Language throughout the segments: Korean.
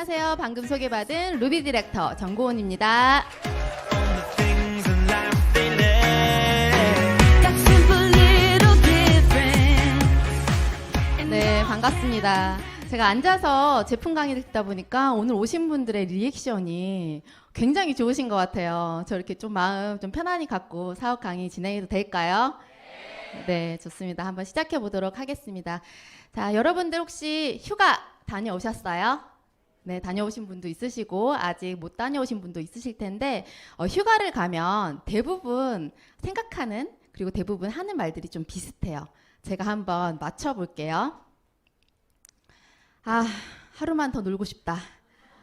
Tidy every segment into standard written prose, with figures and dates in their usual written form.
안녕하세요. 방금 소개받은 루비 디렉터 정고은입니다. 네, 반갑습니다. 제가 앉아서 제품 강의를 듣다 보니까 오늘 오신 분들의 리액션이 굉장히 좋으신 것 같아요. 저 이렇게 좀 마음 좀 편안히 갖고 사업 강의 진행해도 될까요? 네, 좋습니다. 한번 시작해 보도록 하겠습니다. 자, 여러분들 혹시 휴가 다녀오셨어요? 네, 다녀오신 분도 있으시고 아직 못 다녀오신 분도 있으실 텐데 휴가를 가면 대부분 생각하는 그리고 대부분 하는 말들이 좀 비슷해요. 제가 한번 맞춰볼게요. 아, 하루만 더 놀고 싶다.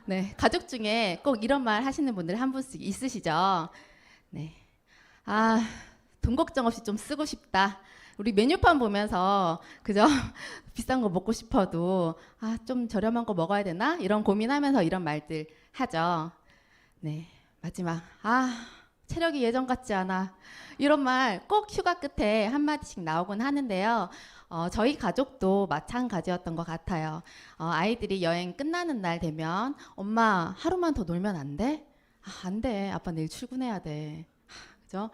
네, 가족 중에 꼭 이런 말 하시는 분들 한 분씩 있으시죠? 네, 아, 돈 걱정 없이 좀 쓰고 싶다. 우리 메뉴판 보면서 그죠? 비싼 거 먹고 싶어도 아, 좀 저렴한 거 먹어야 되나? 이런 고민하면서 이런 말들 하죠. 네, 마지막 아, 체력이 예전 같지 않아. 이런 말 꼭 휴가 끝에 한마디씩 나오곤 하는데요. 저희 가족도 마찬가지였던 것 같아요. 아이들이 여행 끝나는 날 되면 엄마 하루만 더 놀면 안 돼? 아, 안 돼. 아빠 내일 출근해야 돼. 그죠?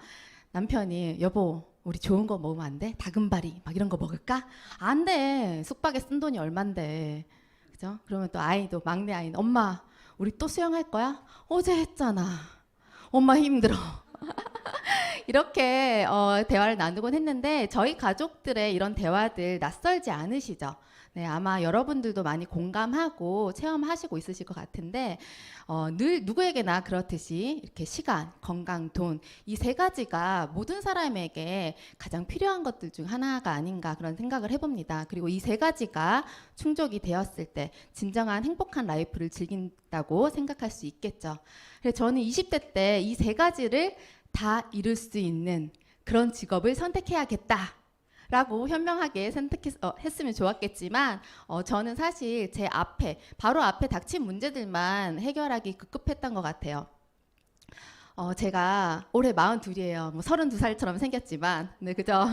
남편이 여보 우리 좋은 거 먹으면 안 돼? 다금바리 막 이런 거 먹을까? 안 돼. 숙박에 쓴 돈이 얼만데. 그죠? 그러면 또 아이도 막내 아이는 엄마 우리 또 수영할 거야? 어제 했잖아. 엄마 힘들어. 이렇게 대화를 나누곤 했는데 저희 가족들의 이런 대화들 낯설지 않으시죠? 네, 아마 여러분들도 많이 공감하고 체험하시고 있으실 것 같은데 늘 누구에게나 그렇듯이 이렇게 시간, 건강, 돈 이 세 가지가 모든 사람에게 가장 필요한 것들 중 하나가 아닌가 그런 생각을 해봅니다. 그리고 이 세 가지가 충족이 되었을 때 진정한 행복한 라이프를 즐긴다고 생각할 수 있겠죠. 그래서 저는 20대 때 이 세 가지를 다 이룰 수 있는 그런 직업을 선택해야겠다. 라고 현명하게 선택했으면 좋았겠지만 저는 사실 제 앞에 바로 앞에 닥친 문제들만 해결하기 급급했던 것 같아요. 제가 올해 42이에요. 뭐 32살처럼 생겼지만 네 그죠?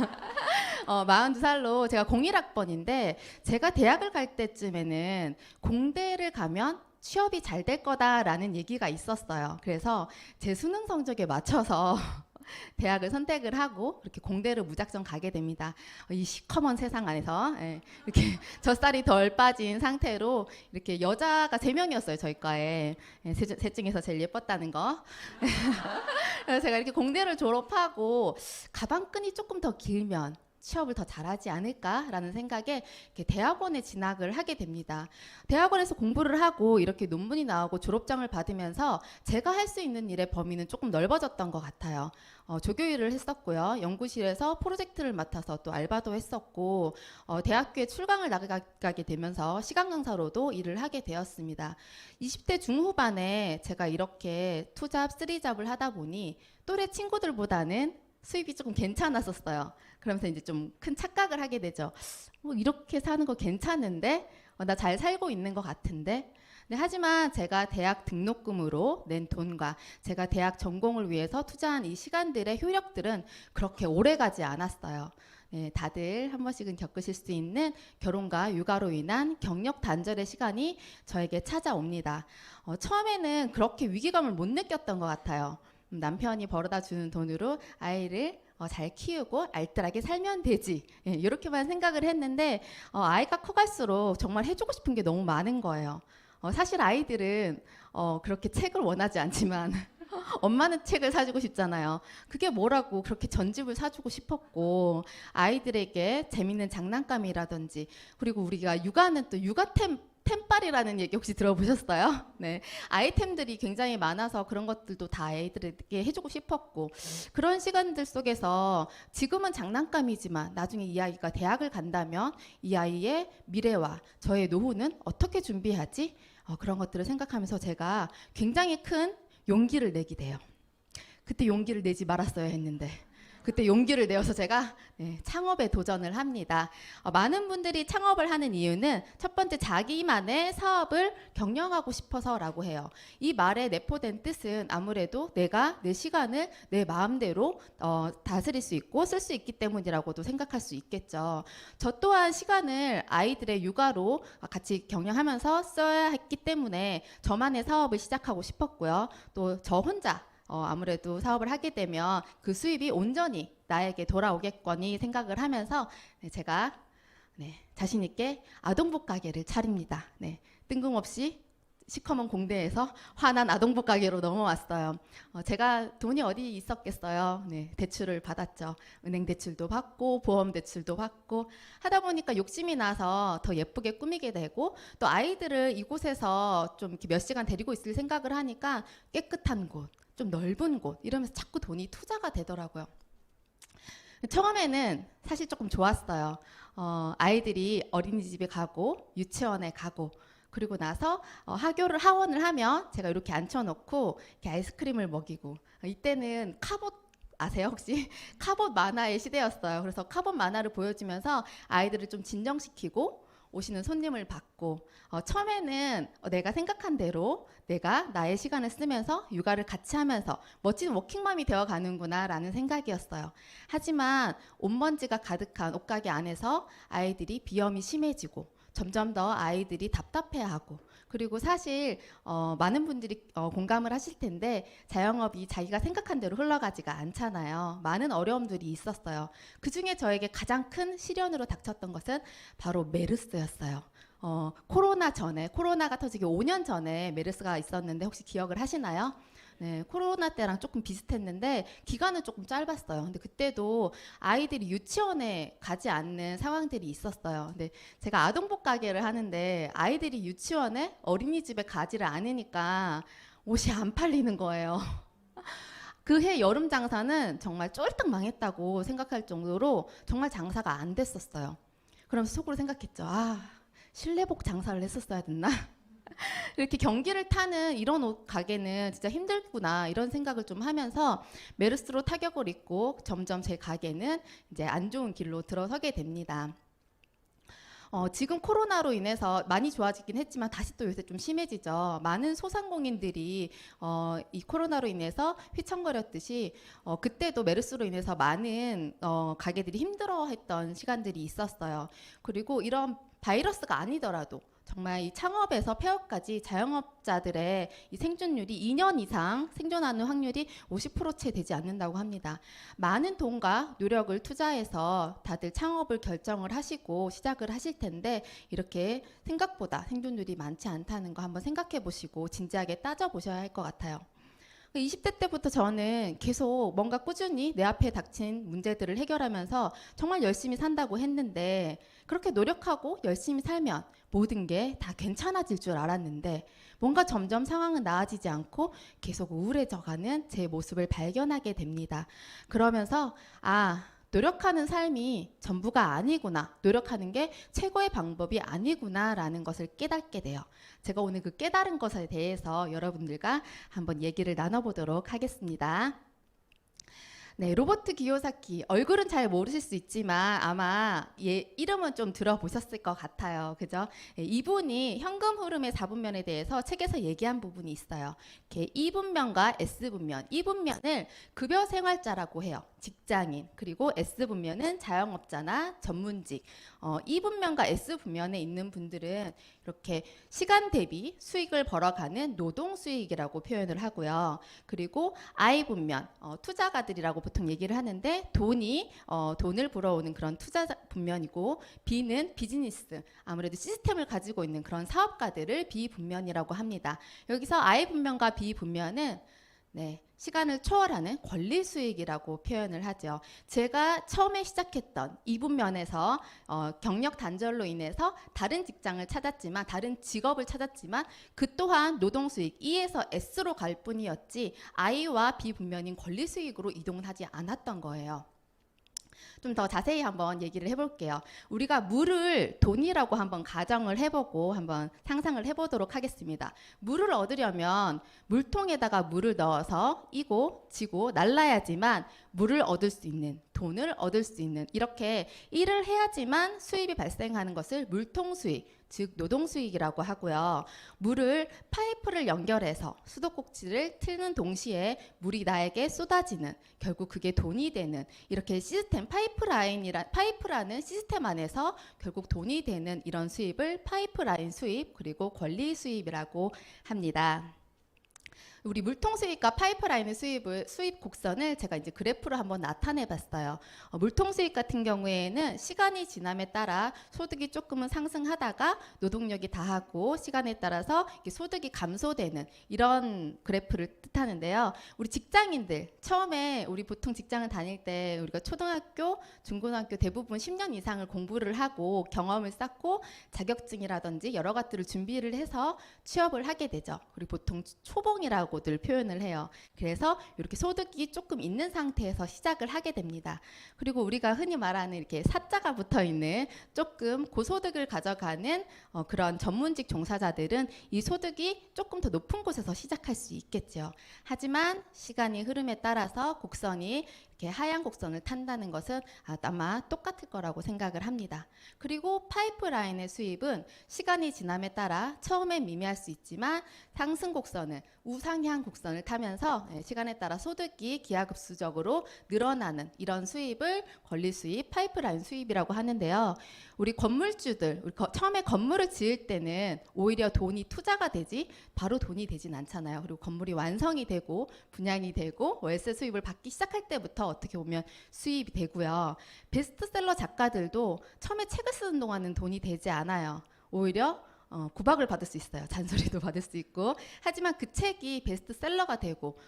42살로 제가 01학번인데 제가 대학을 갈 때쯤에는 공대를 가면 취업이 잘 될 거다라는 얘기가 있었어요. 그래서 제 수능 성적에 맞춰서 대학을 선택을 하고 이렇게 공대를 무작정 가게 됩니다. 이 시커먼 세상 안에서 이렇게 젖살이 덜 빠진 상태로 이렇게 여자가 3명이었어요. 저희 과에 셋 중에서 제일 예뻤다는 거. 그래서 제가 이렇게 공대를 졸업하고 가방끈이 조금 더 길면 취업을 더 잘하지 않을까라는 생각에 이렇게 대학원에 진학을 하게 됩니다. 대학원에서 공부를 하고 이렇게 논문이 나오고 졸업장을 받으면서 제가 할 수 있는 일의 범위는 조금 넓어졌던 것 같아요. 조교 일을 했었고요. 연구실에서 프로젝트를 맡아서 또 알바도 했었고 대학교에 출강을 나가게 되면서 시간 강사로도 일을 하게 되었습니다. 20대 중후반에 제가 이렇게 투잡, 쓰리잡을 하다 보니 또래 친구들보다는 수입이 조금 괜찮았었어요. 그러면서 이제 좀 큰 착각을 하게 되죠. 이렇게 사는 거 괜찮은데? 나 잘 살고 있는 것 같은데? 네, 하지만 제가 대학 등록금으로 낸 돈과 제가 대학 전공을 위해서 투자한 이 시간들의 효력들은 그렇게 오래 가지 않았어요. 네, 다들 한 번씩은 겪으실 수 있는 결혼과 육아로 인한 경력 단절의 시간이 저에게 찾아옵니다. 처음에는 그렇게 위기감을 못 느꼈던 것 같아요. 남편이 벌어다 주는 돈으로 아이를 잘 키우고 알뜰하게 살면 되지 이렇게만 생각을 했는데 아이가 커갈수록 정말 해주고 싶은 게 너무 많은 거예요. 사실 아이들은 그렇게 책을 원하지 않지만 엄마는 책을 사주고 싶잖아요. 그게 뭐라고 그렇게 전집을 사주고 싶었고 아이들에게 재밌는 장난감이라든지 그리고 우리가 육아는 또 템빨이라는 얘기 혹시 들어보셨어요? 네, 아이템들이 굉장히 많아서 그런 것들도 다 아이들에게 해주고 싶었고 그런 시간들 속에서 지금은 장난감이지만 나중에 이 아이가 대학을 간다면 이 아이의 미래와 저의 노후는 어떻게 준비하지? 그런 것들을 생각하면서 제가 굉장히 큰 용기를 내게 돼요. 그때 용기를 내지 말았어야 했는데 그때 용기를 내어서 제가 창업에 도전을 합니다. 많은 분들이 창업을 하는 이유는 첫 번째 자기만의 사업을 경영하고 싶어서라고 해요. 이 말에 내포된 뜻은 아무래도 내가 내 시간을 내 마음대로 다스릴 수 있고 쓸 수 있기 때문이라고도 생각할 수 있겠죠. 저 또한 시간을 아이들의 육아로 같이 경영하면서 써야 했기 때문에 저만의 사업을 시작하고 싶었고요. 또 저 혼자 아무래도 사업을 하게 되면 그 수입이 온전히 나에게 돌아오겠거니 생각을 하면서 제가 자신 있게 아동복 가게를 차립니다. 뜬금없이 시커먼 공대에서 환한 아동복 가게로 넘어왔어요. 제가 돈이 어디 있었겠어요. 대출을 받았죠. 은행 대출도 받고 보험 대출도 받고 하다 보니까 욕심이 나서 더 예쁘게 꾸미게 되고 또 아이들을 이곳에서 좀 이렇게 몇 시간 데리고 있을 생각을 하니까 깨끗한 곳, 좀 넓은 곳 이러면서 자꾸 돈이 투자가 되더라고요. 처음에는 사실 조금 좋았어요. 아이들이 어린이집에 가고 유치원에 가고 그리고 나서 하원을 하면 제가 이렇게 앉혀놓고 이렇게 아이스크림을 먹이고 이때는 카봇 아세요 혹시? 카봇 만화의 시대였어요. 그래서 카봇 만화를 보여주면서 아이들을 좀 진정시키고 오시는 손님을 받고 처음에는 내가 생각한 대로 내가 나의 시간을 쓰면서 육아를 같이 하면서 멋진 워킹맘이 되어가는구나 라는 생각이었어요. 하지만 옷먼지가 가득한 옷가게 안에서 아이들이 비염이 심해지고 점점 더 아이들이 답답해하고 그리고 사실 많은 분들이 공감을 하실 텐데 자영업이 자기가 생각한 대로 흘러가지가 않잖아요. 많은 어려움들이 있었어요. 그중에 저에게 가장 큰 시련으로 닥쳤던 것은 바로 메르스였어요. 코로나가 터지기 5년 전에 메르스가 있었는데 혹시 기억을 하시나요? 코로나 때랑 조금 비슷했는데 기간은 조금 짧았어요. 근데 그때도 아이들이 유치원에 가지 않는 상황들이 있었어요. 근데 제가 아동복 가게를 하는데 아이들이 유치원에 어린이집에 가지를 않으니까 옷이 안 팔리는 거예요. 그 해 여름 장사는 정말 쫄딱 망했다고 생각할 정도로 정말 장사가 안 됐었어요. 그러면서 속으로 생각했죠. 실내복 장사를 했었어야 됐나? 이렇게 경기를 타는 이런 옷 가게는 진짜 힘들구나 이런 생각을 좀 하면서 메르스로 타격을 입고 점점 제 가게는 이제 안 좋은 길로 들어서게 됩니다. 지금 코로나로 인해서 많이 좋아지긴 했지만 다시 또 요새 좀 심해지죠. 많은 소상공인들이 이 코로나로 인해서 휘청거렸듯이 그때도 메르스로 인해서 많은 가게들이 힘들어했던 시간들이 있었어요. 그리고 이런 바이러스가 아니더라도 정말 이 창업에서 폐업까지 자영업자들의 이 생존율이 2년 이상 생존하는 확률이 50%채 되지 않는다고 합니다. 많은 돈과 노력을 투자해서 다들 창업을 결정을 하시고 시작을 하실 텐데 이렇게 생각보다 생존율이 많지 않다는 거 한번 생각해 보시고 진지하게 따져 보셔야 할 것 같아요. 20대 때부터 저는 계속 뭔가 꾸준히 내 앞에 닥친 문제들을 해결하면서 정말 열심히 산다고 했는데 그렇게 노력하고 열심히 살면 모든 게 다 괜찮아질 줄 알았는데 뭔가 점점 상황은 나아지지 않고 계속 우울해져가는 제 모습을 발견하게 됩니다. 그러면서 노력하는 삶이 전부가 아니구나. 노력하는 게 최고의 방법이 아니구나라는 것을 깨닫게 돼요. 제가 오늘 그 깨달은 것에 대해서 여러분들과 한번 얘기를 나눠보도록 하겠습니다. 로버트 기요사키 얼굴은 잘 모르실 수 있지만 아마 이름은 좀 들어보셨을 것 같아요. 그죠? 이분이 현금 흐름의 4분면에 대해서 책에서 얘기한 부분이 있어요. 이렇게 E분면과 S분면, E분면을 급여 생활자라고 해요. 직장인. 그리고 S분면은 자영업자나 전문직. E분면과 S분면에 있는 분들은 이렇게 시간 대비 수익을 벌어가는 노동 수익이라고 표현을 하고요. 그리고 I분면, 투자가들이라고 보통 얘기를 하는데 돈을 불어오는 그런 투자 분면이고 B는 비즈니스, 아무래도 시스템을 가지고 있는 그런 사업가들을 B분면이라고 합니다. 여기서 I분면과 B분면은 시간을 초월하는 권리 수익이라고 표현을 하죠. 제가 처음에 시작했던 E분면에서 경력 단절로 인해서 다른 직장을 찾았지만 다른 직업을 찾았지만 그 또한 노동 수익 E에서 S로 갈 뿐이었지 I와 B분면인 권리 수익으로 이동을 하지 않았던 거예요. 좀 더 자세히 한번 얘기를 해볼게요. 우리가 물을 돈이라고 한번 가정을 해보고 한번 상상을 해보도록 하겠습니다. 물을 얻으려면 물통에다가 물을 넣어서 이고 지고 날라야지만 물을 얻을 수 있는, 돈을 얻을 수 있는, 이렇게 일을 해야지만 수입이 발생하는 것을 물통 수익, 즉 노동 수익이라고 하고요. 물을 파이프를 연결해서 수도꼭지를 틀는 동시에 물이 나에게 쏟아지는, 결국 그게 돈이 되는, 이렇게 시스템, 파이프라는 시스템 안에서 결국 돈이 되는 이런 수입을 파이프라인 수입, 그리고 권리 수입이라고 합니다. 우리 물통 수입과 파이프라인의 수입 곡선을 제가 이제 그래프로 한번 나타내 봤어요. 물통 수입 같은 경우에는 시간이 지남에 따라 소득이 조금은 상승하다가 노동력이 다하고 시간에 따라서 소득이 감소되는 이런 그래프를 뜻하는데요. 우리 직장인들 처음에 우리 보통 직장을 다닐 때 우리가 초등학교, 중고등학교 대부분 10년 이상을 공부를 하고 경험을 쌓고 자격증이라든지 여러 것들을 준비를 해서 취업을 하게 되죠. 그리고 보통 초봉이라고 늘 표현을 해요. 그래서 이렇게 소득이 조금 있는 상태에서 시작을 하게 됩니다. 그리고 우리가 흔히 말하는 이렇게 사자가 붙어 있는 조금 고소득을 가져가는 그런 전문직 종사자들은 이 소득이 조금 더 높은 곳에서 시작할 수 있겠죠. 하지만 시간이 흐름에 따라서 곡선이 이렇게 하얀 곡선을 탄다는 것은 아마 똑같을 거라고 생각을 합니다. 그리고 파이프라인의 수입은 시간이 지남에 따라 처음엔 미미할 수 있지만 상승 곡선을 우상향 곡선을 타면서 시간에 따라 소득이 기하급수적으로 늘어나는 이런 수입을 권리 수입, 파이프라인 수입이라고 하는데요. 우리 건물주들, 처음에 건물을 지을 때는 오히려 돈이 투자가 되지 바로 돈이 되진 않잖아요. 그리고 건물이 완성이 되고 분양이 되고 월세 수입을 받기 시작할 때부터 어떻게 보면 수입이 되고요. 베스트셀러 작가들도 처음에 책을 쓰는 동안은 돈이 되지 않아요. 오히려 구박을 받을 수 있어요. 잔소리도 받을 수 있고. 하지만 그 책이 베스트셀러가 되고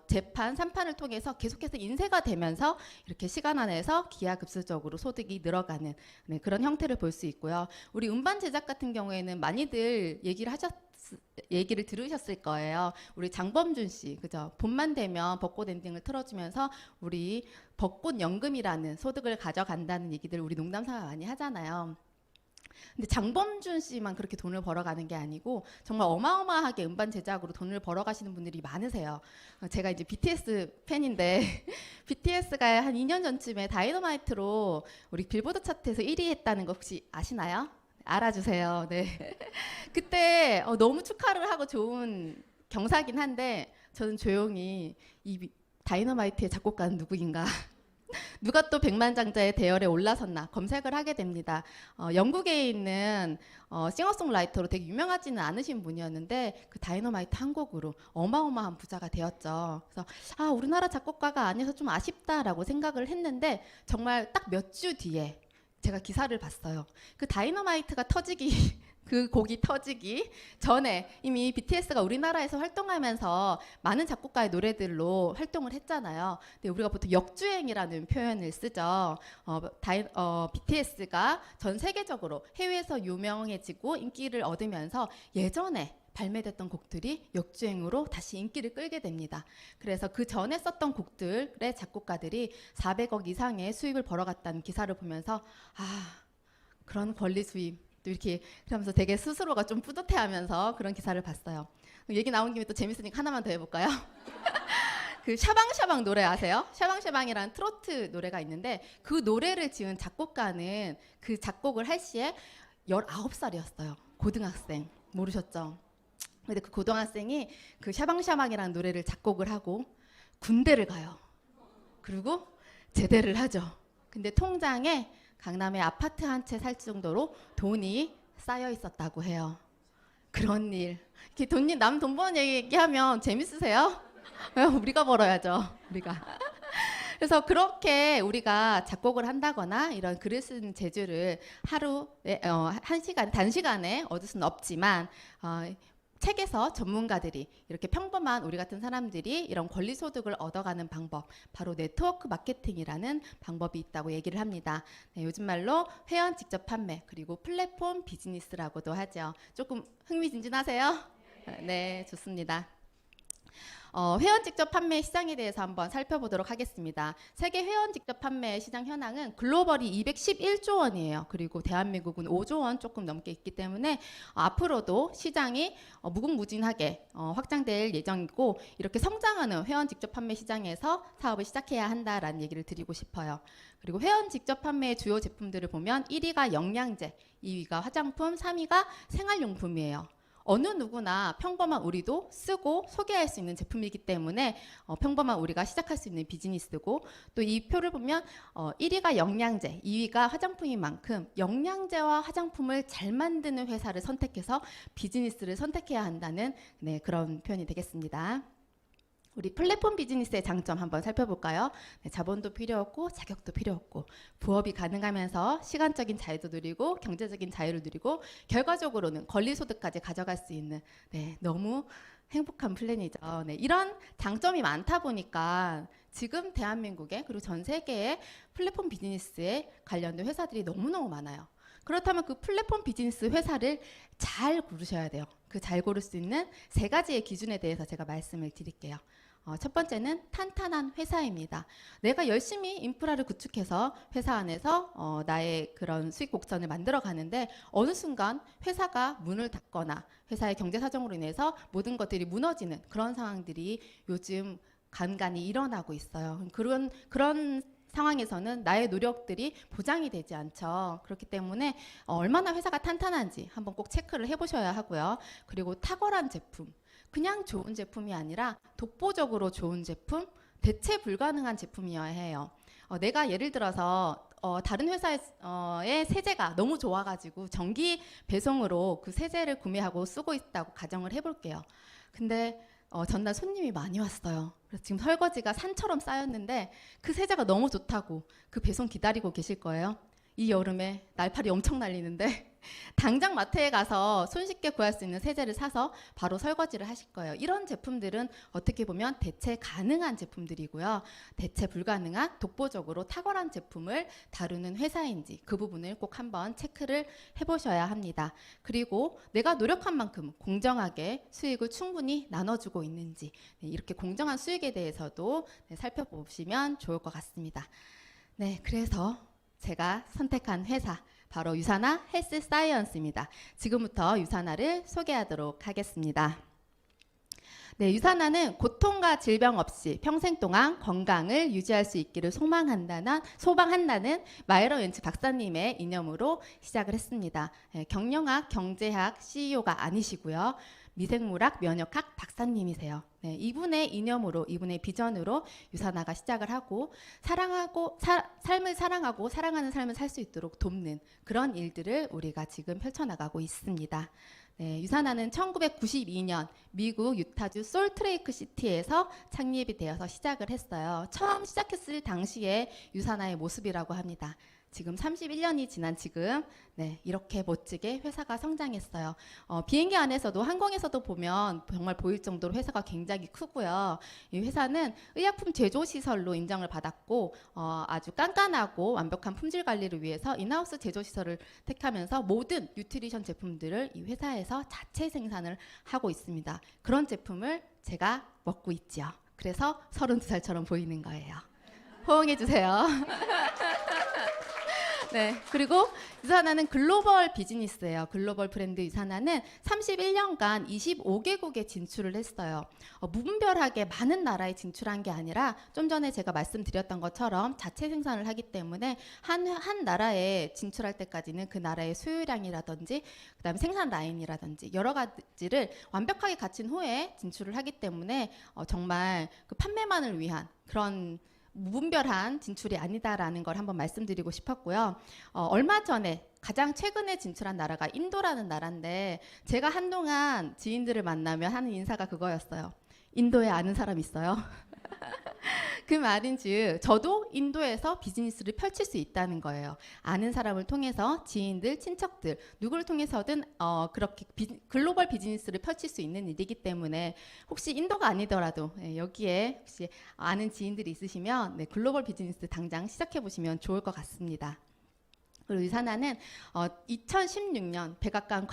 재판, 삼판을 통해서 계속해서 인쇄가 되면서 이렇게 시간 안에서 기하급수적으로 소득이 늘어가는 그런 형태를 볼 수 있고요. 우리 음반 제작 같은 경우에는 많이들 얘기를 들으셨을 거예요. 우리 장범준 씨, 그죠? 봄만 되면 벚꽃 엔딩을 틀어주면서 우리 벚꽃 연금이라는 소득을 가져간다는 얘기들 우리 농담삼아 많이 하잖아요. 근데 장범준 씨만 그렇게 돈을 벌어가는 게 아니고 정말 어마어마하게 음반 제작으로 돈을 벌어가시는 분들이 많으세요. 제가 이제 BTS 팬인데 BTS가 한 2년 전쯤에 다이너마이트로 우리 빌보드 차트에서 1위 했다는 거 혹시 아시나요? 알아주세요. 네. 그때 너무 축하를 하고 좋은 경사긴 한데 저는 조용히 이 다이너마이트의 작곡가는 누구인가 누가 또 백만장자의 대열에 올라섰나 검색을 하게 됩니다. 영국에 있는 싱어송라이터로 되게 유명하지는 않으신 분이었는데 그 다이너마이트 한 곡으로 어마어마한 부자가 되었죠. 그래서 우리나라 작곡가가 아니어서 좀 아쉽다라고 생각을 했는데 정말 딱 몇 주 뒤에 제가 기사를 봤어요. 그 다이너마이트가 터지기 그 곡이 터지기 전에 이미 BTS가 우리나라에서 활동하면서 많은 작곡가의 노래들로 활동을 했잖아요. 근데 우리가 보통 역주행이라는 표현을 쓰죠. BTS가 전 세계적으로 해외에서 유명해지고 인기를 얻으면서 예전에 발매됐던 곡들이 역주행으로 다시 인기를 끌게 됩니다. 그래서 그 전에 썼던 곡들의 작곡가들이 400억 이상의 수익을 벌어갔다는 기사를 보면서 그런 권리 수입 이렇게 그러면서 되게 스스로가 좀 뿌듯해하면서 그런 기사를 봤어요. 얘기 나온 김에 또 재밌으니까 하나만 더 해볼까요? 그 샤방샤방 노래 아세요? 샤방샤방이라는 트로트 노래가 있는데 그 노래를 지은 작곡가는 그 작곡을 할 시에 19살이었어요. 고등학생. 모르셨죠? 근데 그 고등학생이 그 샤방샤방이라는 노래를 작곡을 하고 군대를 가요. 그리고 제대를 하죠. 근데 통장에 강남에 아파트 한 채 살 정도로 돈이 쌓여 있었다고 해요. 그런 일. 이렇게 남 돈 버는 얘기하면 재밌으세요? 우리가 벌어야죠. 우리가. 그래서 그렇게 우리가 작곡을 한다거나 이런 글을 쓰는 재주를 하루에 단시간에 얻을 수는 없지만 책에서 전문가들이 이렇게 평범한 우리 같은 사람들이 이런 권리소득을 얻어가는 방법, 바로 네트워크 마케팅이라는 방법이 있다고 얘기를 합니다. 네, 요즘 말로 회원 직접 판매, 그리고 플랫폼 비즈니스라고도 하죠. 조금 흥미진진하세요? 네, 좋습니다. 회원 직접 판매 시장에 대해서 한번 살펴보도록 하겠습니다. 세계 회원 직접 판매 시장 현황은 글로벌이 211조 원이에요. 그리고 대한민국은 5조 원 조금 넘게 있기 때문에 앞으로도 시장이 무궁무진하게 확장될 예정이고, 이렇게 성장하는 회원 직접 판매 시장에서 사업을 시작해야 한다라는 얘기를 드리고 싶어요. 그리고 회원 직접 판매의 주요 제품들을 보면 1위가 영양제, 2위가 화장품, 3위가 생활용품이에요. 어느 누구나 평범한 우리도 쓰고 소개할 수 있는 제품이기 때문에 평범한 우리가 시작할 수 있는 비즈니스고, 또 이 표를 보면 1위가 영양제, 2위가 화장품인 만큼 영양제와 화장품을 잘 만드는 회사를 선택해서 비즈니스를 선택해야 한다는 그런 표현이 되겠습니다. 우리 플랫폼 비즈니스의 장점 한번 살펴볼까요? 자본도 필요 없고 자격도 필요 없고 부업이 가능하면서 시간적인 자유도 누리고 경제적인 자유를 누리고 결과적으로는 권리소득까지 가져갈 수 있는 너무 행복한 플랜이죠. 이런 장점이 많다 보니까 지금 대한민국에 그리고 전 세계에 플랫폼 비즈니스에 관련된 회사들이 너무너무 많아요. 그렇다면 그 플랫폼 비즈니스 회사를 잘 고르셔야 돼요. 그 잘 고를 수 있는 3가지의 기준에 대해서 제가 말씀을 드릴게요. 첫 번째는 탄탄한 회사입니다. 내가 열심히 인프라를 구축해서 회사 안에서 나의 그런 수익 곡선을 만들어 가는데 어느 순간 회사가 문을 닫거나 회사의 경제 사정으로 인해서 모든 것들이 무너지는 그런 상황들이 요즘 간간히 일어나고 있어요. 그런 상황에서는 나의 노력들이 보장이 되지 않죠. 그렇기 때문에 얼마나 회사가 탄탄한지 한번 꼭 체크를 해보셔야 하고요. 그리고 탁월한 제품, 그냥 좋은 제품이 아니라 독보적으로 좋은 제품, 대체 불가능한 제품이어야 해요. 내가 예를 들어서 다른 회사의 세제가 너무 좋아가지고 정기 배송으로 그 세제를 구매하고 쓰고 있다고 가정을 해볼게요. 근데 전날 손님이 많이 왔어요. 그래서 지금 설거지가 산처럼 쌓였는데 그 세제가 너무 좋다고 그 배송 기다리고 계실 거예요. 이 여름에 날파리 엄청 날리는데 당장 마트에 가서 손쉽게 구할 수 있는 세제를 사서 바로 설거지를 하실 거예요. 이런 제품들은 어떻게 보면 대체 가능한 제품들이고요. 대체 불가능한 독보적으로 탁월한 제품을 다루는 회사인지 그 부분을 꼭 한번 체크를 해보셔야 합니다. 그리고 내가 노력한 만큼 공정하게 수익을 충분히 나눠주고 있는지 이렇게 공정한 수익에 대해서도 살펴보시면 좋을 것 같습니다. 그래서 제가 선택한 회사 바로 유사나 헬스 사이언스입니다. 지금부터 유사나를 소개하도록 하겠습니다. 유사나는 고통과 질병 없이 평생 동안 건강을 유지할 수 있기를 소망한다는 마이러 웬츠 박사님의 이념으로 시작을 했습니다. 경영학, 경제학 CEO가 아니시고요. 미생물학, 면역학 박사님이세요. 이분의 이념으로, 이분의 비전으로 유사나가 시작을 하고 삶을 사랑하고 사랑하는 삶을 살 수 있도록 돕는 그런 일들을 우리가 지금 펼쳐나가고 있습니다. 유사나는 1992년 미국 유타주 솔트레이크 시티에서 창립이 되어서 시작을 했어요. 처음 시작했을 당시에 유사나의 모습이라고 합니다. 지금 31년이 지난 지금 이렇게 멋지게 회사가 성장했어요. 비행기 안에서도 항공에서도 보면 정말 보일 정도로 회사가 굉장히 크고요. 이 회사는 의약품 제조 시설로 인정을 받았고 아주 깐깐하고 완벽한 품질 관리를 위해서 인하우스 제조 시설을 택하면서 모든 뉴트리션 제품들을 이 회사에서 자체 생산을 하고 있습니다. 그런 제품을 제가 먹고 있죠. 그래서 32살처럼 보이는 거예요. 호응해 주세요. 그리고 유사나는 글로벌 비즈니스예요. 글로벌 브랜드 유사나는 31년간 25개국에 진출을 했어요. 무분별하게 많은 나라에 진출한 게 아니라 좀 전에 제가 말씀드렸던 것처럼 자체 생산을 하기 때문에 한 나라에 진출할 때까지는 그 나라의 수요량이라든지 그다음에 생산 라인이라든지 여러 가지를 완벽하게 갖춘 후에 진출을 하기 때문에 정말 그 판매만을 위한 그런 무분별한 진출이 아니다라는 걸 한번 말씀드리고 싶었고요. 얼마 전에 가장 최근에 진출한 나라가 인도라는 나라인데 제가 한동안 지인들을 만나면 하는 인사가 그거였어요. 인도에 아는 사람 있어요? 그 말인즉 저도 인도에서 비즈니스를 펼칠 수 있다는 거예요. 아는 사람을 통해서 지인들, 친척들 누구를 통해서든 그렇게 글로벌 비즈니스를 펼칠 수 있는 일이기 때문에 혹시 인도가 아니더라도 여기에 혹시 아는 지인들이 있으시면 글로벌 비즈니스 당장 시작해 보시면 좋을 것 같습니다. 그리고 유산화는 2016년 백악관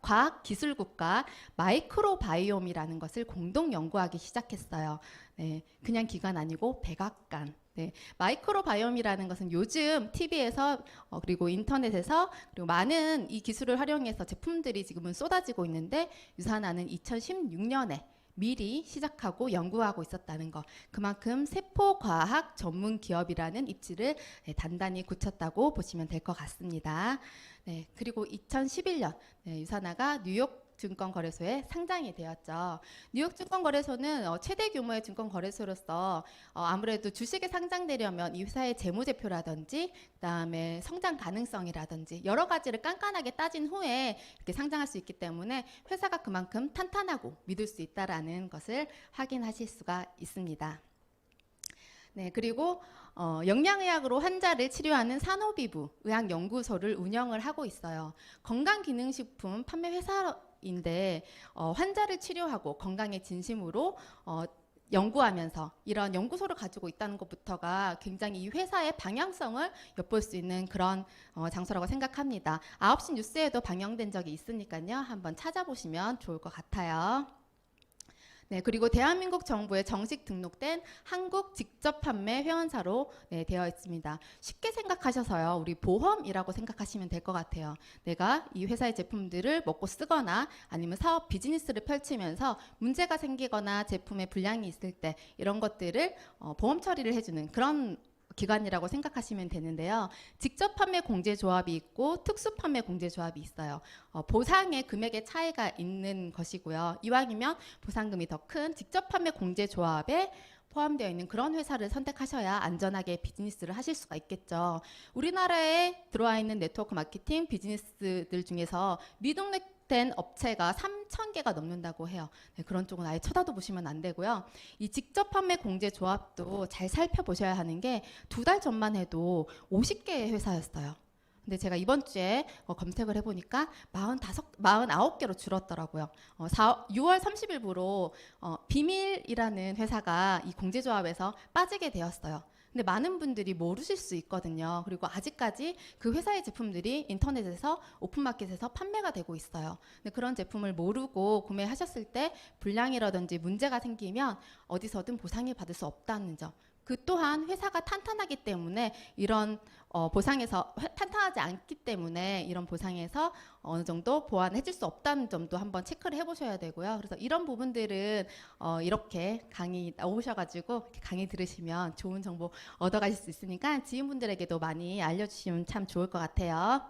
과학기술국가 마이크로바이옴이라는 것을 공동 연구하기 시작했어요. 네, 그냥 기관 아니고 백악관. 네, 마이크로바이옴이라는 것은 요즘 TV에서 그리고 인터넷에서 그리고 많은 이 기술을 활용해서 제품들이 지금은 쏟아지고 있는데 유산화는 2016년에 미리 시작하고 연구하고 있었다는 것, 그만큼 세포과학 전문 기업이라는 입지를 단단히 굳혔다고 보시면 될 것 같습니다. 네, 그리고 2011년 유산화가 뉴욕 증권거래소에 상장이 되었죠. 뉴욕 증권거래소는 최대 규모의 증권거래소로서 아무래도 주식에 상장되려면 이 회사의 재무제표라든지 그다음에 성장 가능성이라든지 여러 가지를 깐깐하게 따진 후에 이렇게 상장할 수 있기 때문에 회사가 그만큼 탄탄하고 믿을 수 있다라는 것을 확인하실 수가 있습니다. 네, 그리고 영양의학으로 환자를 치료하는 산호비부 의학연구소를 운영을 하고 있어요. 건강기능식품 판매 회사인데 환자를 치료하고 건강에 진심으로 연구하면서 이런 연구소를 가지고 있다는 것부터가 굉장히 이 회사의 방향성을 엿볼 수 있는 그런 장소라고 생각합니다. 9시 뉴스에도 방영된 적이 있으니까요. 한번 찾아보시면 좋을 것 같아요. 네, 그리고 대한민국 정부에 정식 등록된 한국 직접 판매 회원사로 되어 있습니다. 쉽게 생각하셔서요. 우리 보험이라고 생각하시면 될 것 같아요. 내가 이 회사의 제품들을 먹고 쓰거나 아니면 사업 비즈니스를 펼치면서 문제가 생기거나 제품에 불량이 있을 때 이런 것들을 보험 처리를 해주는 그런 기관이라고 생각하시면 되는데요. 직접 판매 공제조합이 있고 특수 판매 공제조합이 있어요. 보상의 금액의 차이가 있는 것이고요. 이왕이면 보상금이 더 큰 직접 판매 공제조합에 포함되어 있는 그런 회사를 선택하셔야 안전하게 비즈니스를 하실 수가 있겠죠. 우리나라에 들어와 있는 네트워크 마케팅 비즈니스들 중에서 미등록된 업체가 3,000개가 넘는다고 해요. 네, 그런 쪽은 아예 쳐다도 보시면 안 되고요. 이 직접 판매 공제 조합도 잘 살펴보셔야 하는 게 2달 전만 해도 50개의 회사였어요. 근데 제가 이번 주에 검색을 해보니까 49개로 줄었더라고요. 6월 30일부로 비밀이라는 회사가 이 공제조합에서 빠지게 되었어요. 근데 많은 분들이 모르실 수 있거든요. 그리고 아직까지 그 회사의 제품들이 인터넷에서 오픈마켓에서 판매가 되고 있어요. 근데 그런 제품을 모르고 구매하셨을 때 불량이라든지 문제가 생기면 어디서든 보상을 받을 수 없다는 점. 그 또한 회사가 탄탄하기 때문에 이런 보상에서 탄탄하지 않기 때문에 이런 보상에서 어느 정도 보완해 줄 수 없다는 점도 한번 체크를 해보셔야 되고요. 그래서 이런 부분들은 이렇게 강의 나오셔가지고 이렇게 강의 들으시면 좋은 정보 얻어가실 수 있으니까 지인분들에게도 많이 알려주시면 참 좋을 것 같아요.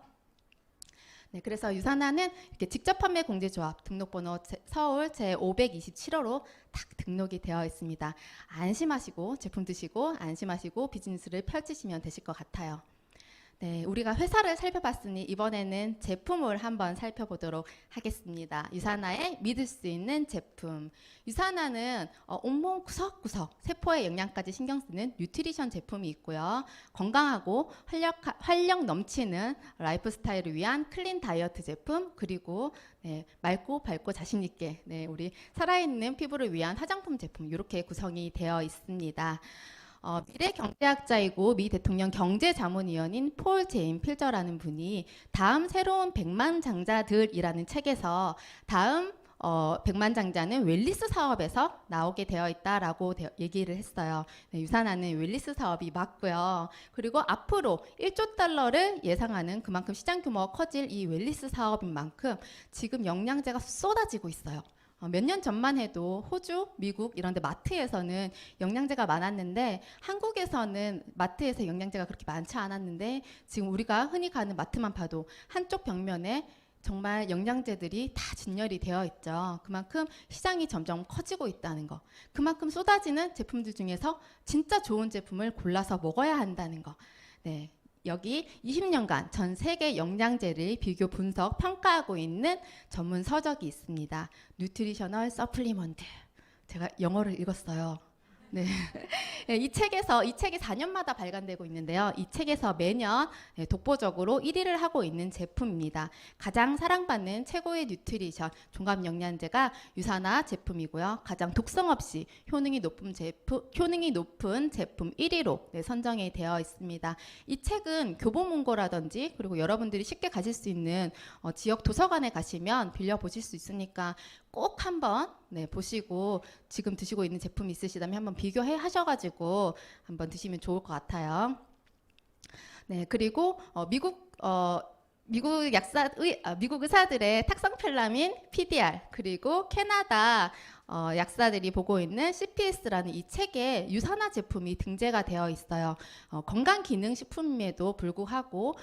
네, 그래서 유산화는 이렇게 직접 판매 공제조합 등록번호 서울 제527호로 딱 등록이 되어 있습니다. 안심하시고 제품 드시고 안심하시고 비즈니스를 펼치시면 되실 것 같아요. 네, 우리가 회사를 살펴봤으니 이번에는 제품을 한번 살펴보도록 하겠습니다. 유산화의 믿을 수 있는 제품. 유산화는 온몸 구석구석 세포의 영양까지 신경 쓰는 뉴트리션 제품이 있고요. 건강하고 활력 넘치는 라이프 스타일을 위한 클린 다이어트 제품, 그리고 맑고 밝고 자신 있게 우리 살아있는 피부를 위한 화장품 제품, 이렇게 구성이 되어 있습니다. 미래 경제학자이고 미 대통령 경제자문위원인 폴 제인 필저라는 분이 다음 새로운 백만장자들이라는 책에서 다음 백만장자는 웰리스 사업에서 나오게 되어 있다라고 얘기를 했어요. 유산화는 웰리스 사업이 맞고요. 그리고 앞으로 1조 달러를 예상하는 그만큼 시장 규모가 커질 이 웰리스 사업인 만큼 지금 영양제가 쏟아지고 있어요. 몇 년 전만 해도 호주, 미국 이런 데 마트에서는 영양제가 많았는데 한국에서는 마트에서 영양제가 그렇게 많지 않았는데 지금 우리가 흔히 가는 마트만 봐도 한쪽 벽면에 정말 영양제들이 다 진열이 되어 있죠. 그만큼 시장이 점점 커지고 있다는 거. 그만큼 쏟아지는 제품들 중에서 진짜 좋은 제품을 골라서 먹어야 한다는 거. 네. 여기 20년간 전 세계 영양제를 비교 분석 평가하고 있는 전문 서적이 있습니다. 뉴트리셔널 서플리먼트. 제가 영어를 읽었어요. 네. 예, 이 책이 4년마다 발간되고 있는데요. 이 책에서 매년 독보적으로 1위를 하고 있는 제품입니다. 가장 사랑받는 최고의 뉴트리션 종합영양제가 유산화 제품이고요. 가장 독성 없이 효능이 높은 제품 1위로 선정이 되어 있습니다. 이 책은 교보문고라든지 그리고 여러분들이 쉽게 가실 수 있는 지역 도서관에 가시면 빌려보실 수 있으니까 꼭 한번 보시고 지금 드시고 있는 제품이 있으시다면 한번 비교해 하셔가지고 한번 드시면 좋을 것 같아요. 네, 그리고 미국 의사들의 탁성펠라민, PDR, 그리고 캐나다 약사들이 보고 있는 CPS라는 이 책에 유산화 제품이 등재가 되어 있어요. 건강기능식품임에도 불구하고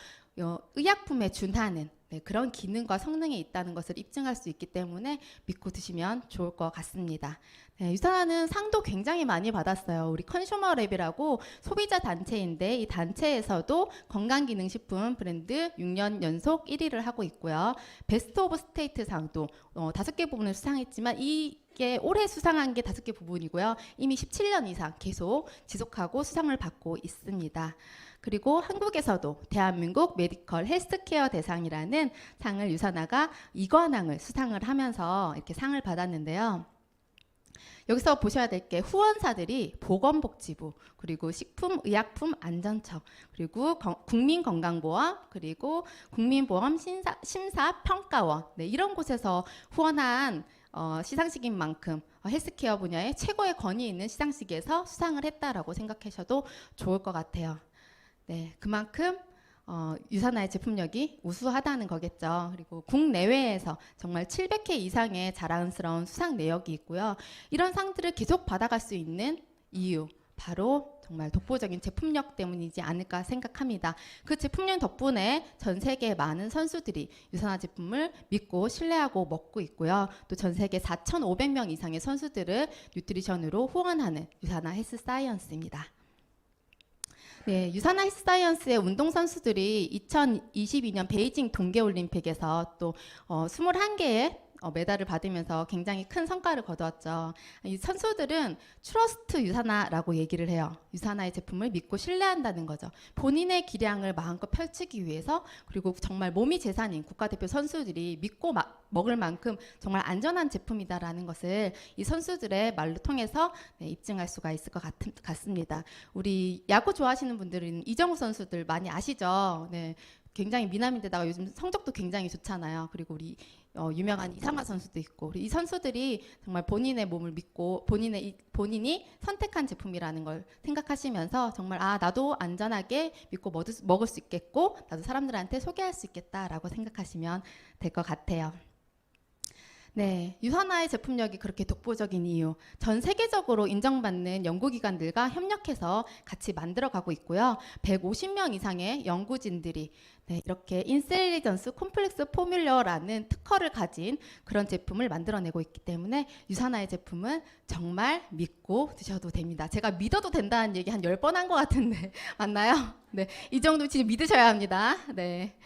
의약품에 준하는 그런 기능과 성능이 있다는 것을 입증할 수 있기 때문에 믿고 드시면 좋을 것 같습니다. 유산화는 상도 굉장히 많이 받았어요. 우리 컨슈머랩이라고 소비자 단체인데 이 단체에서도 건강기능식품 브랜드 6년 연속 1위를 하고 있고요. 베스트 오브 스테이트 상도 5개 부분을 수상했지만 이게 올해 수상한 게 5개 부분이고요. 이미 17년 이상 계속 지속하고 수상을 받고 있습니다. 그리고 한국에서도 대한민국 메디컬 헬스케어 대상이라는 상을 유산화가 2관왕을 수상을 하면서 이렇게 상을 받았는데요. 여기서 보셔야 될 게 후원사들이 보건복지부, 그리고 식품의약품안전처, 그리고 국민건강보험, 그리고 국민보험 심사평가원 이런 곳에서 후원한 시상식인 만큼 헬스케어 분야의 최고의 권위 있는 시상식에서 수상을 했다라고 생각하셔도 좋을 것 같아요. 네, 그만큼 유산화의 제품력이 우수하다는 거겠죠. 그리고 국내외에서 정말 700회 이상의 자랑스러운 수상 내역이 있고요. 이런 상들을 계속 받아갈 수 있는 이유, 바로 정말 독보적인 제품력 때문이지 않을까 생각합니다. 그 제품력 덕분에 전 세계 많은 선수들이 유산화 제품을 믿고 신뢰하고 먹고 있고요. 또 전 세계 4,500명 이상의 선수들을 뉴트리션으로 후원하는 유산화 헬스 사이언스입니다. 네, 유산화 헬스사이언스의 운동선수들이 2022년 베이징 동계올림픽에서 또 21개의 메달을 받으면서 굉장히 큰 성과를 거두었죠. 이 선수들은 트러스트 유산화라고 얘기를 해요. 유산화의 제품을 믿고 신뢰한다는 거죠. 본인의 기량을 마음껏 펼치기 위해서, 그리고 정말 몸이 재산인 국가대표 선수들이 믿고 먹을 만큼 정말 안전한 제품이다라는 것을 이 선수들의 말로 통해서 입증할 수가 있을 것 같습니다. 우리 야구 좋아하시는 분들은 이정우 선수들 많이 아시죠? 네, 굉장히 미남인데다가 요즘 성적도 굉장히 좋잖아요. 그리고 우리 유명한 이상화 선수도 있고, 이 선수들이 정말 본인의 몸을 믿고 본인이 선택한 제품이라는 걸 생각하시면서 정말 나도 안전하게 믿고 먹을 수 있겠고 나도 사람들한테 소개할 수 있겠다라고 생각하시면 될 것 같아요. 네, 유산화의 제품력이 그렇게 독보적인 이유, 전 세계적으로 인정받는 연구기관들과 협력해서 같이 만들어가고 있고요. 150명 이상의 연구진들이 이렇게 인셀리전스 콤플렉스 포뮬러라는 특허를 가진 그런 제품을 만들어내고 있기 때문에 유산화의 제품은 정말 믿고 드셔도 됩니다. 제가 믿어도 된다는 얘기 한 10번 한 것 같은데 맞나요? 네, 이 정도 진짜 믿으셔야 합니다. 네.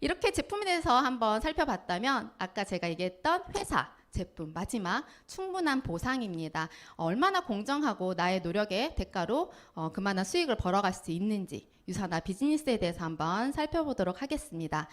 이렇게 제품에 대해서 한번 살펴봤다면 아까 제가 얘기했던 회사, 제품, 마지막 충분한 보상입니다. 얼마나 공정하고 나의 노력의 대가로 그만한 수익을 벌어갈 수 있는지 유산화 비즈니스에 대해서 한번 살펴보도록 하겠습니다.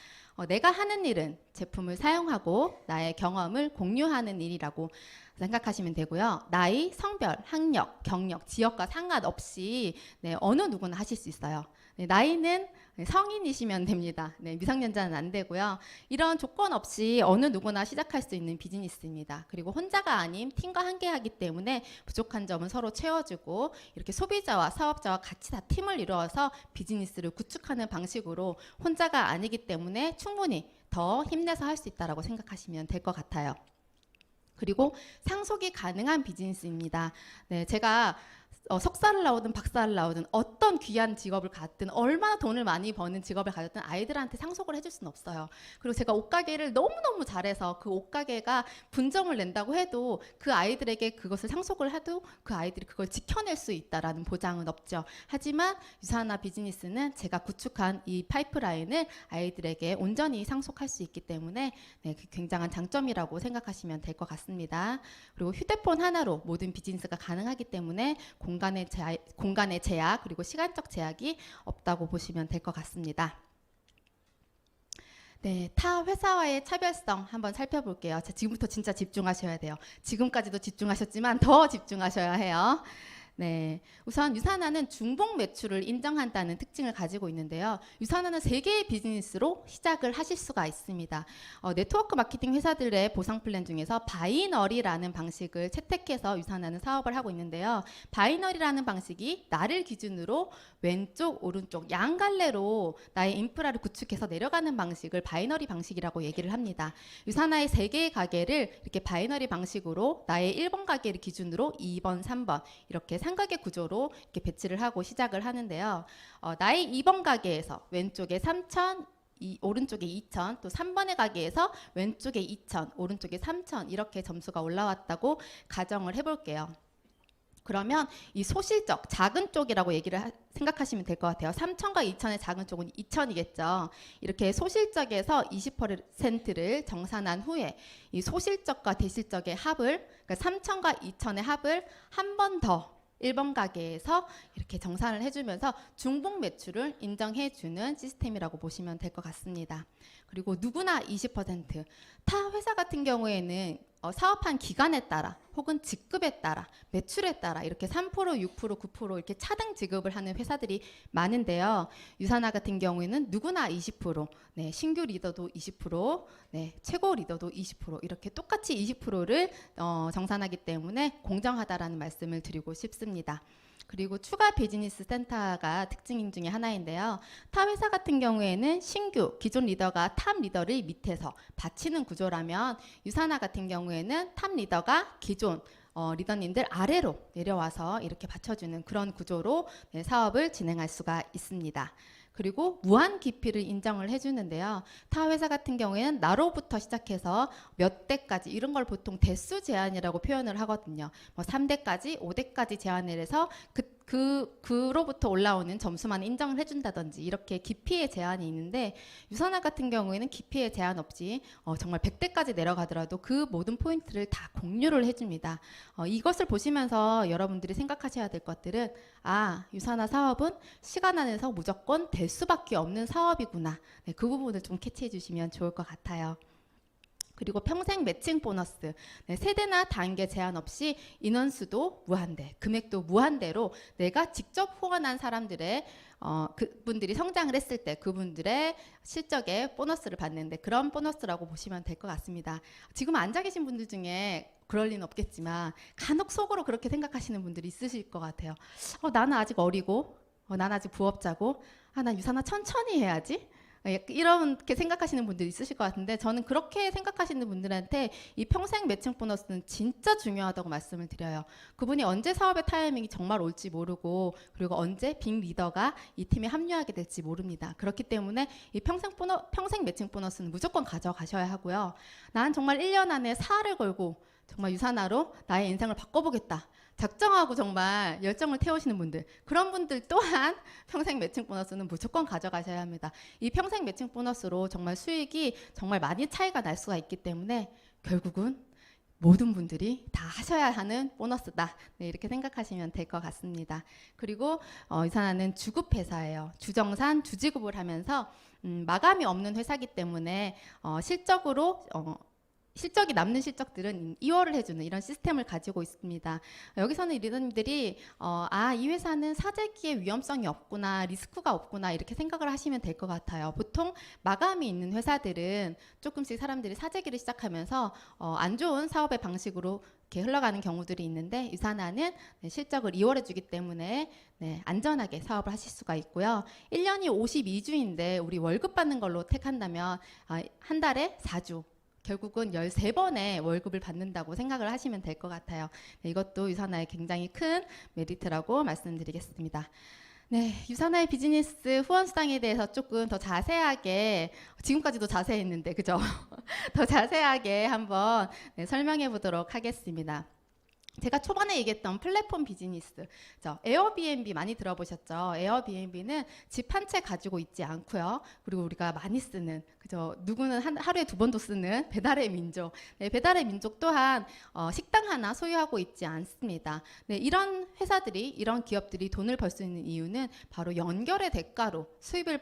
내가 하는 일은 제품을 사용하고 나의 경험을 공유하는 일이라고 생각하시면 되고요. 나이, 성별, 학력, 경력, 지역과 상관없이 어느 누구나 하실 수 있어요. 나이는 성인이시면 됩니다. 미성년자는 안 되고요. 이런 조건 없이 어느 누구나 시작할 수 있는 비즈니스입니다. 그리고 혼자가 아닌 팀과 함께 하기 때문에 부족한 점은 서로 채워주고 이렇게 소비자와 사업자와 같이 다 팀을 이루어서 비즈니스를 구축하는 방식으로 혼자가 아니기 때문에 충분히 더 힘내서 할 수 있다고 생각하시면 될 것 같아요. 그리고 상속이 가능한 비즈니스입니다. 제가 석사를 나오든 박사를 나오든 어떤 귀한 직업을 갖든 얼마나 돈을 많이 버는 직업을 가졌든 아이들한테 상속을 해줄 수는 없어요. 그리고 제가 옷가게를 너무너무 잘해서 그 옷가게가 분점을 낸다고 해도 그 아이들에게 그것을 상속을 해도 그 아이들이 그걸 지켜낼 수 있다라는 보장은 없죠. 하지만 유산화 비즈니스는 제가 구축한 이 파이프라인을 아이들에게 온전히 상속할 수 있기 때문에 굉장한 장점이라고 생각하시면 될 것 같습니다. 그리고 휴대폰 하나로 모든 비즈니스가 가능하기 때문에 공간의 제약 그리고 시간적 제약이 없다고 보시면 될 것 같습니다. 네, 타 회사와의 차별성 한번 살펴볼게요. 자, 지금부터 진짜 집중하셔야 돼요. 지금까지도 집중하셨지만 더 집중하셔야 해요. 네, 우선 유산화는 중복 매출을 인정한다는 특징을 가지고 있는데요. 유산화는 세 개의 비즈니스로 시작을 하실 수가 있습니다. 네트워크 마케팅 회사들의 보상 플랜 중에서 바이너리라는 방식을 채택해서 유산화는 사업을 하고 있는데요. 바이너리라는 방식이 나를 기준으로 왼쪽, 오른쪽 양갈래로 나의 인프라를 구축해서 내려가는 방식을 바이너리 방식이라고 얘기를 합니다. 유산화의 세 개의 가게를 이렇게 바이너리 방식으로 나의 1번 가게를 기준으로 2번, 3번 이렇게 삼가게 구조로 이렇게 배치를 하고 시작을 하는데요. 나의 2번 가게에서 왼쪽에 3,000, 오른쪽에 2,000, 또 3번의 가게에서 왼쪽에 2,000, 오른쪽에 3,000 이렇게 점수가 올라왔다고 가정을 해볼게요. 그러면 이 소실적 작은 쪽이라고 생각하시면 될 것 같아요. 3,000과 2,000의 작은 쪽은 2,000이겠죠. 이렇게 소실적에서 20%를 정산한 후에 이 소실적과 대실적의 합을, 그러니까 3,000과 2,000의 합을 한 번 더 1번 가게에서 이렇게 정산을 해주면서 중복 매출을 인정해주는 시스템이라고 보시면 될 것 같습니다. 그리고 누구나 20%, 타 회사 같은 경우에는 사업한 기간에 따라 혹은 직급에 따라 매출에 따라 이렇게 3%, 6%, 9% 이렇게 차등 지급을 하는 회사들이 많은데요. 유산화 같은 경우에는 누구나 20%, 네, 신규 리더도 20%, 네, 최고 리더도 20% 이렇게 똑같이 20%를 정산하기 때문에 공정하다라는 말씀을 드리고 싶습니다. 그리고 추가 비즈니스 센터가 특징 중에 하나인데요. 타 회사 같은 경우에는 신규 기존 리더가 탑 리더를 밑에서 받치는 구조라면 유산화 같은 경우에는 탑 리더가 기존 리더님들 아래로 내려와서 이렇게 받쳐주는 그런 구조로 네, 사업을 진행할 수가 있습니다. 그리고 무한 기피를 인정을 해주는데요. 타 회사 같은 경우에는 나로부터 시작해서 몇 대까지 이런 걸 보통 대수 제한이라고 표현을 하거든요. 뭐 3대까지, 5대까지 제한을 해서 그로부터 올라오는 점수만 인정을 해준다든지 이렇게 기피의 제한이 있는데 유산화 같은 경우에는 기피의 제한 없이 정말 100대까지 내려가더라도 그 모든 포인트를 다 공유를 해줍니다. 이것을 보시면서 여러분들이 생각하셔야 될 것들은 유산화 사업은 시간 안에서 무조건 될 수밖에 없는 사업이구나. 네, 그 부분을 좀 캐치해 주시면 좋을 것 같아요. 그리고 평생 매칭 보너스, 네, 세대나 단계 제한 없이 인원수도 무한대, 금액도 무한대로 내가 직접 후원한 사람들의 그분들이 성장을 했을 때 그분들의 실적에 보너스를 받는데 그런 보너스라고 보시면 될 것 같습니다. 지금 앉아 계신 분들 중에 그럴 리는 없겠지만 간혹 속으로 그렇게 생각하시는 분들이 있으실 것 같아요. 나는 아직 어리고 나는 아직 부업자고 난 유산화 천천히 해야지. 이렇게 생각하시는 분들이 있으실 것 같은데 저는 그렇게 생각하시는 분들한테 이 평생 매칭 보너스는 진짜 중요하다고 말씀을 드려요. 그분이 언제 사업의 타이밍이 정말 올지 모르고 그리고 언제 빅 리더가 이 팀에 합류하게 될지 모릅니다. 그렇기 때문에 이 평생 매칭 보너스는 무조건 가져가셔야 하고요. 난 정말 1년 안에 사활을 걸고 정말 유산화로 나의 인생을 바꿔보겠다. 작정하고 정말 열정을 태우시는 분들, 그런 분들 또한 평생 매칭 보너스는 무조건 가져가셔야 합니다. 이 평생 매칭 보너스로 정말 수익이 정말 많이 차이가 날 수가 있기 때문에 결국은 모든 분들이 다 하셔야 하는 보너스다. 네, 이렇게 생각하시면 될 것 같습니다. 그리고 유산화는 주급회사예요. 주정산, 주지급을 하면서 마감이 없는 회사이기 때문에 실적이 남는 실적들은 이월을 해주는 이런 시스템을 가지고 있습니다. 여기서는 리더님들이 이 회사는 사재기의 위험성이 없구나, 리스크가 없구나 이렇게 생각을 하시면 될 것 같아요. 보통 마감이 있는 회사들은 조금씩 사람들이 사재기를 시작하면서 안 좋은 사업의 방식으로 이렇게 흘러가는 경우들이 있는데 유산화는 실적을 이월해 주기 때문에 안전하게 사업을 하실 수가 있고요. 1년이 52주인데 우리 월급 받는 걸로 택한다면 한 달에 4주 결국은 13번의 월급을 받는다고 생각을 하시면 될 것 같아요. 네, 이것도 유산화의 굉장히 큰 메리트라고 말씀드리겠습니다. 네, 유산화의 비즈니스 후원 수당에 대해서 조금 더 자세하게 지금까지도 자세했는데 그죠? 더 자세하게 한번 설명해 보도록 하겠습니다. 제가 초반에 얘기했던 플랫폼 비즈니스, 에어비앤비 많이 들어보셨죠? 에어비앤비는 집 한 채 가지고 있지 않고요. 그리고 우리가 많이 쓰는, 그죠? 누구는 하루에 2번도 쓰는 배달의 민족. 네, 배달의 민족 또한 식당 하나 소유하고 있지 않습니다. 네, 이런 회사들이, 이런 기업들이 돈을 벌 수 있는 이유는 바로 연결의 대가로 수입을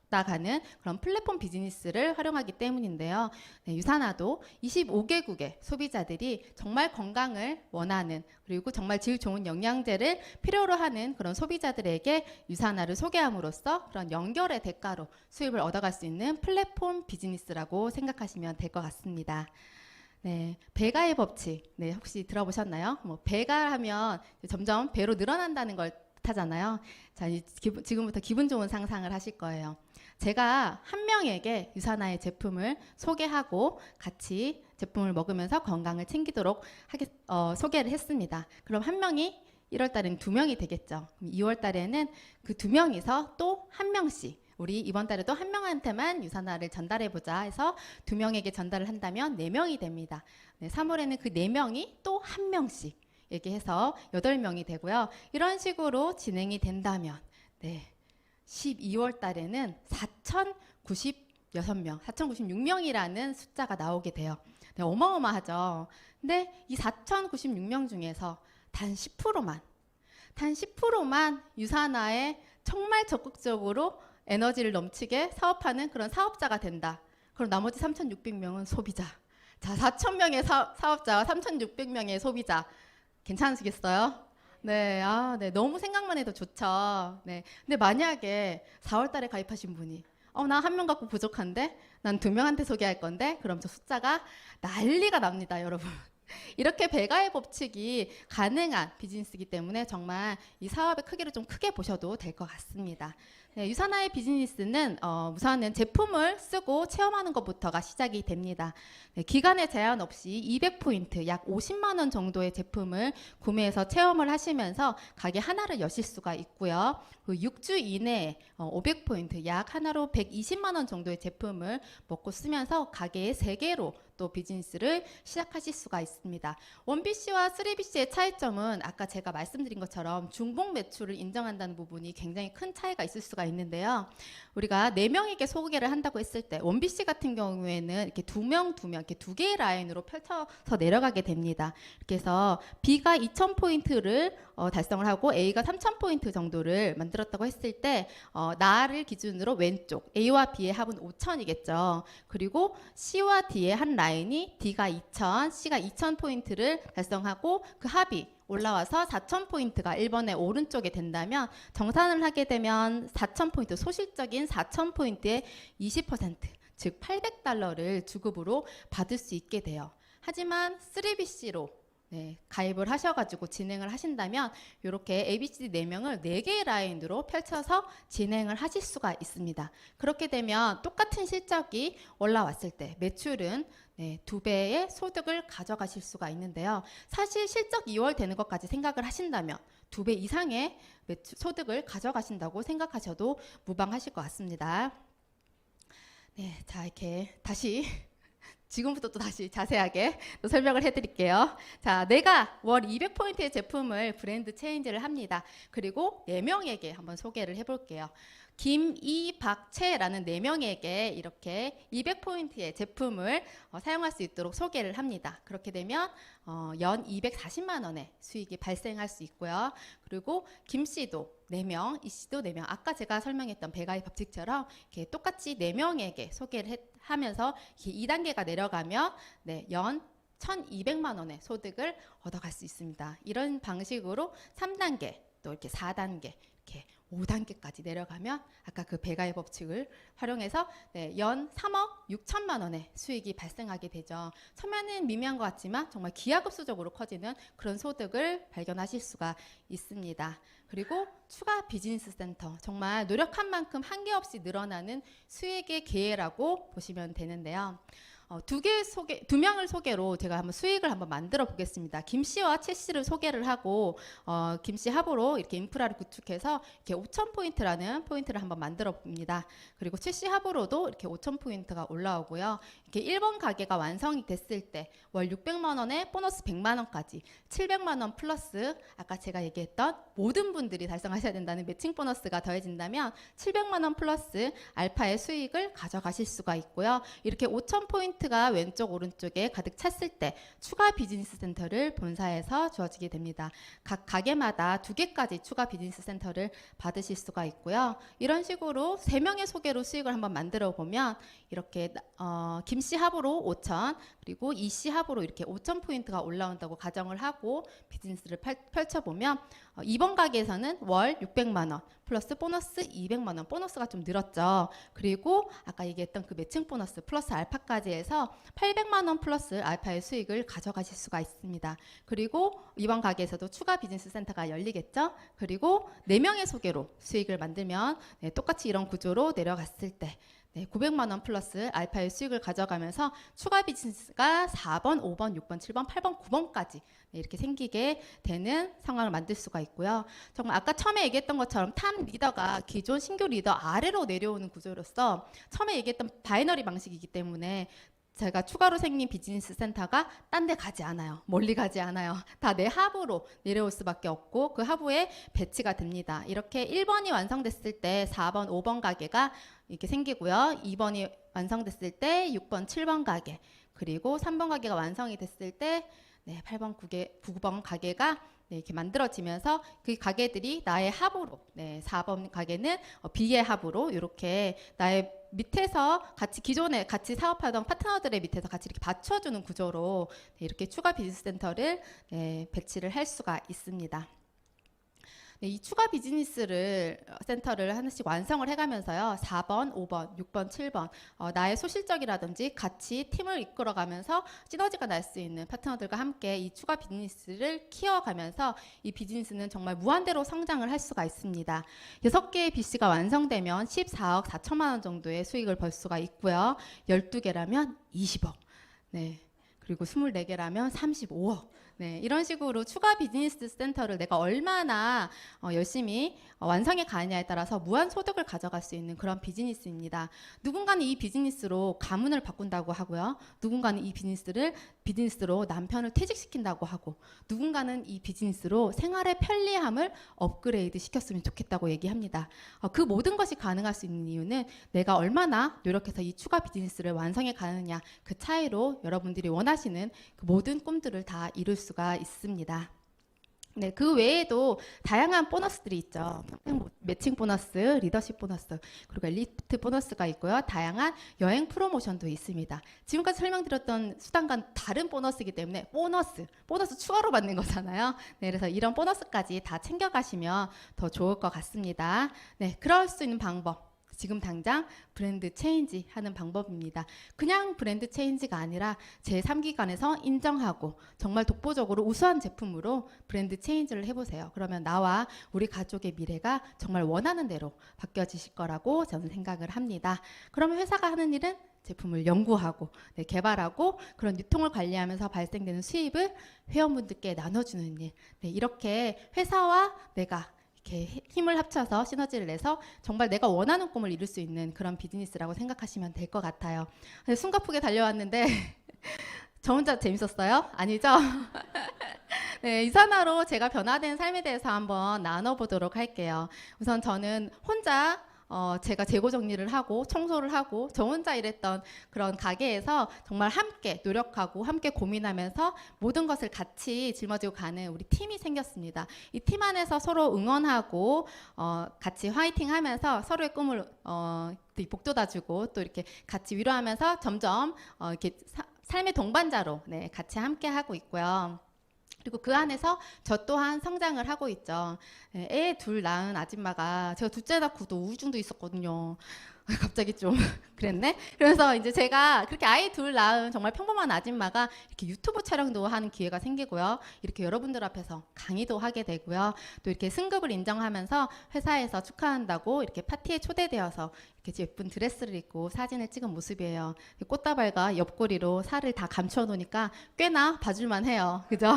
나가는 그런 플랫폼 비즈니스를 활용하기 때문인데요. 네, 유산화도 25개국의 소비자들이 정말 건강을 원하는, 그리고 정말 질 좋은 영양제를 필요로 하는 그런 소비자들에게 유산화를 소개함으로써 그런 연결의 대가로 수입을 얻어갈 수 있는 플랫폼 비즈니스라고 생각하시면 될 것 같습니다. 네, 배가의 법칙, 네, 혹시 들어보셨나요? 배가 하면 점점 배로 늘어난다는 걸 뜻하잖아요. 자, 지금부터 기분 좋은 상상을 하실 거예요. 제가 한 명에게 유산화의 제품을 소개하고 같이 제품을 먹으면서 건강을 챙기도록 소개를 했습니다. 그럼 한 명이 1월 달에는 2명이 되겠죠. 2월 달에는 그 2명이서 또 한 명씩, 우리 이번 달에도 한 명한테만 유산화를 전달해보자 해서 2명에게 전달을 한다면 4명이 됩니다. 네, 3월에는 그 4명이 또 한 명씩 얘기해서 8명이 되고요. 이런 식으로 진행이 된다면, 네, 12월 달에는 4,096명, 4,096명이라는 숫자가 나오게 돼요. 네, 어마어마하죠. 근데 이 4,096명 중에서 단 10%만 유산화에 정말 적극적으로 에너지를 넘치게 사업하는 그런 사업자가 된다. 그럼 나머지 3,600명은 소비자. 자, 4,000명의 사업자와 3,600명의 소비자. 괜찮으시겠어요? 네, 네, 너무 생각만 해도 좋죠. 네, 근데 만약에 4월 달에 가입하신 분이, 나 한 명 갖고 부족한데? 난 2명한테 소개할 건데? 그럼 저 숫자가 난리가 납니다, 여러분. 이렇게 배가의 법칙이 가능한 비즈니스이기 때문에 정말 이 사업의 크기를 좀 크게 보셔도 될 것 같습니다. 네, 유산화의 비즈니스는 우선은 제품을 쓰고 체험하는 것부터가 시작이 됩니다. 네, 기간에 제한 없이 200포인트, 약 50만 원 정도의 제품을 구매해서 체험을 하시면서 가게 하나를 여실 수가 있고요. 6주 이내에 500포인트, 약 하나로 120만 원 정도의 제품을 먹고 쓰면서 가게의 3개로 또 비즈니스를 시작하실 수가 있습니다. 1BC와 3BC의 차이점은 아까 제가 말씀드린 것처럼 중복 매출을 인정한다는 부분이 굉장히 큰 차이가 있을 수가 있는데요. 우리가 4명에게 소개를 한다고 했을 때 1BC 같은 경우에는 이렇게 2명, 이렇게 2개의 라인으로 펼쳐서 내려가게 됩니다. 이렇게 해서 B가 2,000포인트를 달성을 하고 A가 3,000포인트 정도를 만들었다고 했을 때 나를 기준으로 왼쪽 A와 B의 합은 5,000이겠죠. 그리고 C와 D의 한 라인이 D가 2,000, C가 2,000포인트를 달성하고 그 합이 올라와서 4,000포인트가 1번의 오른쪽에 된다면 정산을 하게 되면 4,000포인트, 소실적인 4,000포인트의 20%, 즉 $800를 주급으로 받을 수 있게 돼요. 하지만 3BC로 가입을 하셔가지고 진행을 하신다면 이렇게 ABCD 4명을 4개의 라인으로 펼쳐서 진행을 하실 수가 있습니다. 그렇게 되면 똑같은 실적이 올라왔을 때 매출은 2배의 소득을 가져가실 수가 있는데요. 사실 실적 2월 되는 것까지 생각을 하신다면 2배 이상의 소득을 가져가신다고 생각하셔도 무방하실 것 같습니다. 네, 자, 이렇게 다시 지금부터 또 다시 자세하게 또 설명을 해드릴게요. 자, 내가 월 200포인트의 제품을 브랜드 체인지를 합니다. 그리고 4명에게 한번 소개를 해볼게요. 김, 이, 박, 채라는 4명에게 이렇게 200포인트의 제품을 사용할 수 있도록 소개를 합니다. 그렇게 되면 연 240만 원의 수익이 발생할 수 있고요. 그리고 김 씨도 4명, 이 씨도 4명. 아까 제가 설명했던 배가의 법칙처럼 이렇게 똑같이 4명에게 소개를 하면서 2단계가 내려가면 연 1,200만 원의 소득을 얻어갈 수 있습니다. 이런 방식으로 3단계, 또 이렇게 4단계, 이렇게 5단계까지 내려가면 아까 그 배가의 법칙을 활용해서 연 3억 6천만 원의 수익이 발생하게 되죠. 처음에는 미미한 것 같지만 정말 기하급수적으로 커지는 그런 소득을 발견하실 수가 있습니다. 그리고 추가 비즈니스 센터, 정말 노력한 만큼 한계 없이 늘어나는 수익의 기회라고 보시면 되는데요. 두 명을 소개로 제가 한번 수익을 한번 만들어 보겠습니다. 김 씨와 최 씨를 소개를 하고 김 씨 합으로 이렇게 인프라를 구축해서 이렇게 5,000포인트라는 포인트를 한번 만들어 봅니다. 그리고 최 씨 합으로도 이렇게 5,000포인트가 올라오고요. 이렇게 1번 가게가 완성이 됐을 때 월 600만 원에 보너스 100만 원까지 700만 원 플러스 아까 제가 얘기했던 모든 분들이 달성하셔야 된다는 매칭 보너스가 더해진다면 700만 원 플러스 알파의 수익을 가져가실 수가 있고요. 이렇게 5,000포인트가 왼쪽 오른쪽에 가득 찼을 때 추가 비즈니스 센터를 본사에서 주어지게 됩니다. 각 가게마다 2개까지 추가 비즈니스 센터를 받으실 수가 있고요. 이런 식으로 3명의 소개로 수익을 한번 만들어 보면 이렇게 김 씨 합으로 5,000 그리고 이 씨 합으로 이렇게 5,000포인트가 올라온다고 가정을 하고 비즈니스를 펼쳐보면 이번 가게에서는 월 600만 원 플러스 보너스 200만 원 보너스가 좀 늘었죠. 그리고 아까 얘기했던 그 매칭 보너스 플러스 알파까지 해서 800만 원 플러스 알파의 수익을 가져가실 수가 있습니다. 그리고 이번 가게에서도 추가 비즈니스 센터가 열리겠죠. 그리고 4명의 소개로 수익을 만들면 똑같이 이런 구조로 내려갔을 때 900만 원 플러스 알파의 수익을 가져가면서 추가 비즈니스가 4번, 5번, 6번, 7번, 8번, 9번까지 이렇게 생기게 되는 상황을 만들 수가 있고요. 정말 아까 처음에 얘기했던 것처럼 탑 리더가 기존 신규 리더 아래로 내려오는 구조로서 처음에 얘기했던 바이너리 방식이기 때문에 제가 추가로 생긴 비즈니스 센터가 딴 데 가지 않아요. 멀리 가지 않아요. 다 내 하부로 내려올 수밖에 없고 그 하부에 배치가 됩니다. 이렇게 1번이 완성됐을 때 4번, 5번 가게가 이렇게 생기고요. 2번이 완성됐을 때 6번, 7번 가게 그리고 3번 가게가 완성이 됐을 때 8번, 9번 가게가 이렇게 만들어지면서 그 가게들이 나의 합으로 4번 가게는 B의 합으로 이렇게 나의 밑에서 같이 기존에 같이 사업하던 파트너들의 밑에서 같이 이렇게 받쳐주는 구조로 이렇게 추가 비즈니스 센터를 배치를 할 수가 있습니다. 이 추가 비즈니스를 센터를 하나씩 완성을 해가면서요. 4번, 5번, 6번, 7번 나의 소실적이라든지 같이 팀을 이끌어가면서 시너지가 날 수 있는 파트너들과 함께 이 추가 비즈니스를 키워가면서 이 비즈니스는 정말 무한대로 성장을 할 수가 있습니다. 6개의 BC가 완성되면 14억 4천만 원 정도의 수익을 벌 수가 있고요. 12개라면 20억 그리고 24개라면 35억 이런 식으로 추가 비즈니스 센터를 내가 얼마나 열심히 완성해 가느냐에 따라서 무한 소득을 가져갈 수 있는 그런 비즈니스입니다. 누군가는 이 비즈니스로 가문을 바꾼다고 하고요. 누군가는 이 비즈니스로 남편을 퇴직시킨다고 하고 누군가는 이 비즈니스로 생활의 편리함을 업그레이드 시켰으면 좋겠다고 얘기합니다. 그 모든 것이 가능할 수 있는 이유는 내가 얼마나 노력해서 이 추가 비즈니스를 완성해 가느냐 그 차이로 여러분들이 원하시는 그 모든 꿈들을 다 이룰 수가 있습니다. 그 외에도 다양한 보너스들이 있죠. 매칭 보너스, 리더십 보너스, 그리고 엘리트 보너스가 있고요. 다양한 여행 프로모션도 있습니다. 지금까지 설명드렸던 수단과는 다른 보너스이기 때문에 보너스 추가로 받는 거잖아요. 그래서 이런 보너스까지 다 챙겨가시면 더 좋을 것 같습니다. 그럴 수 있는 방법. 지금 당장 브랜드 체인지 하는 방법입니다. 그냥 브랜드 체인지가 아니라 제3기관에서 인정하고 정말 독보적으로 우수한 제품으로 브랜드 체인지를 해보세요. 그러면 나와 우리 가족의 미래가 정말 원하는 대로 바뀌어지실 거라고 저는 생각을 합니다. 그러면 회사가 하는 일은 제품을 연구하고 개발하고 그런 유통을 관리하면서 발생되는 수입을 회원분들께 나눠주는 일. 이렇게 회사와 내가 이렇게 힘을 합쳐서 시너지를 내서 정말 내가 원하는 꿈을 이룰 수 있는 그런 비즈니스라고 생각하시면 될 것 같아요. 숨가쁘게 달려왔는데 저 혼자 재밌었어요? 아니죠? 이산화로 제가 변화된 삶에 대해서 한번 나눠보도록 할게요. 우선 저는 혼자 제가 재고 정리를 하고 청소를 하고 저 혼자 일했던 그런 가게에서 정말 함께 노력하고 함께 고민하면서 모든 것을 같이 짊어지고 가는 우리 팀이 생겼습니다. 이 팀 안에서 서로 응원하고 같이 화이팅하면서 서로의 꿈을 복돋아주고 또 이렇게 같이 위로하면서 점점 이렇게 삶의 동반자로 같이 함께 하고 있고요. 그리고 그 안에서 저 또한 성장을 하고 있죠. 애 둘 낳은 아줌마가 제가 둘째 낳고도 우울증도 있었거든요. 갑자기 좀 그랬네. 그래서 이제 제가 그렇게 아이 둘 낳은 정말 평범한 아줌마가 이렇게 유튜브 촬영도 하는 기회가 생기고요. 이렇게 여러분들 앞에서 강의도 하게 되고요. 또 이렇게 승급을 인정하면서 회사에서 축하한다고 이렇게 파티에 초대되어서 이렇게 예쁜 드레스를 입고 사진을 찍은 모습이에요. 꽃다발과 옆구리로 살을 다 감춰 놓으니까 꽤나 봐줄만 해요. 그죠?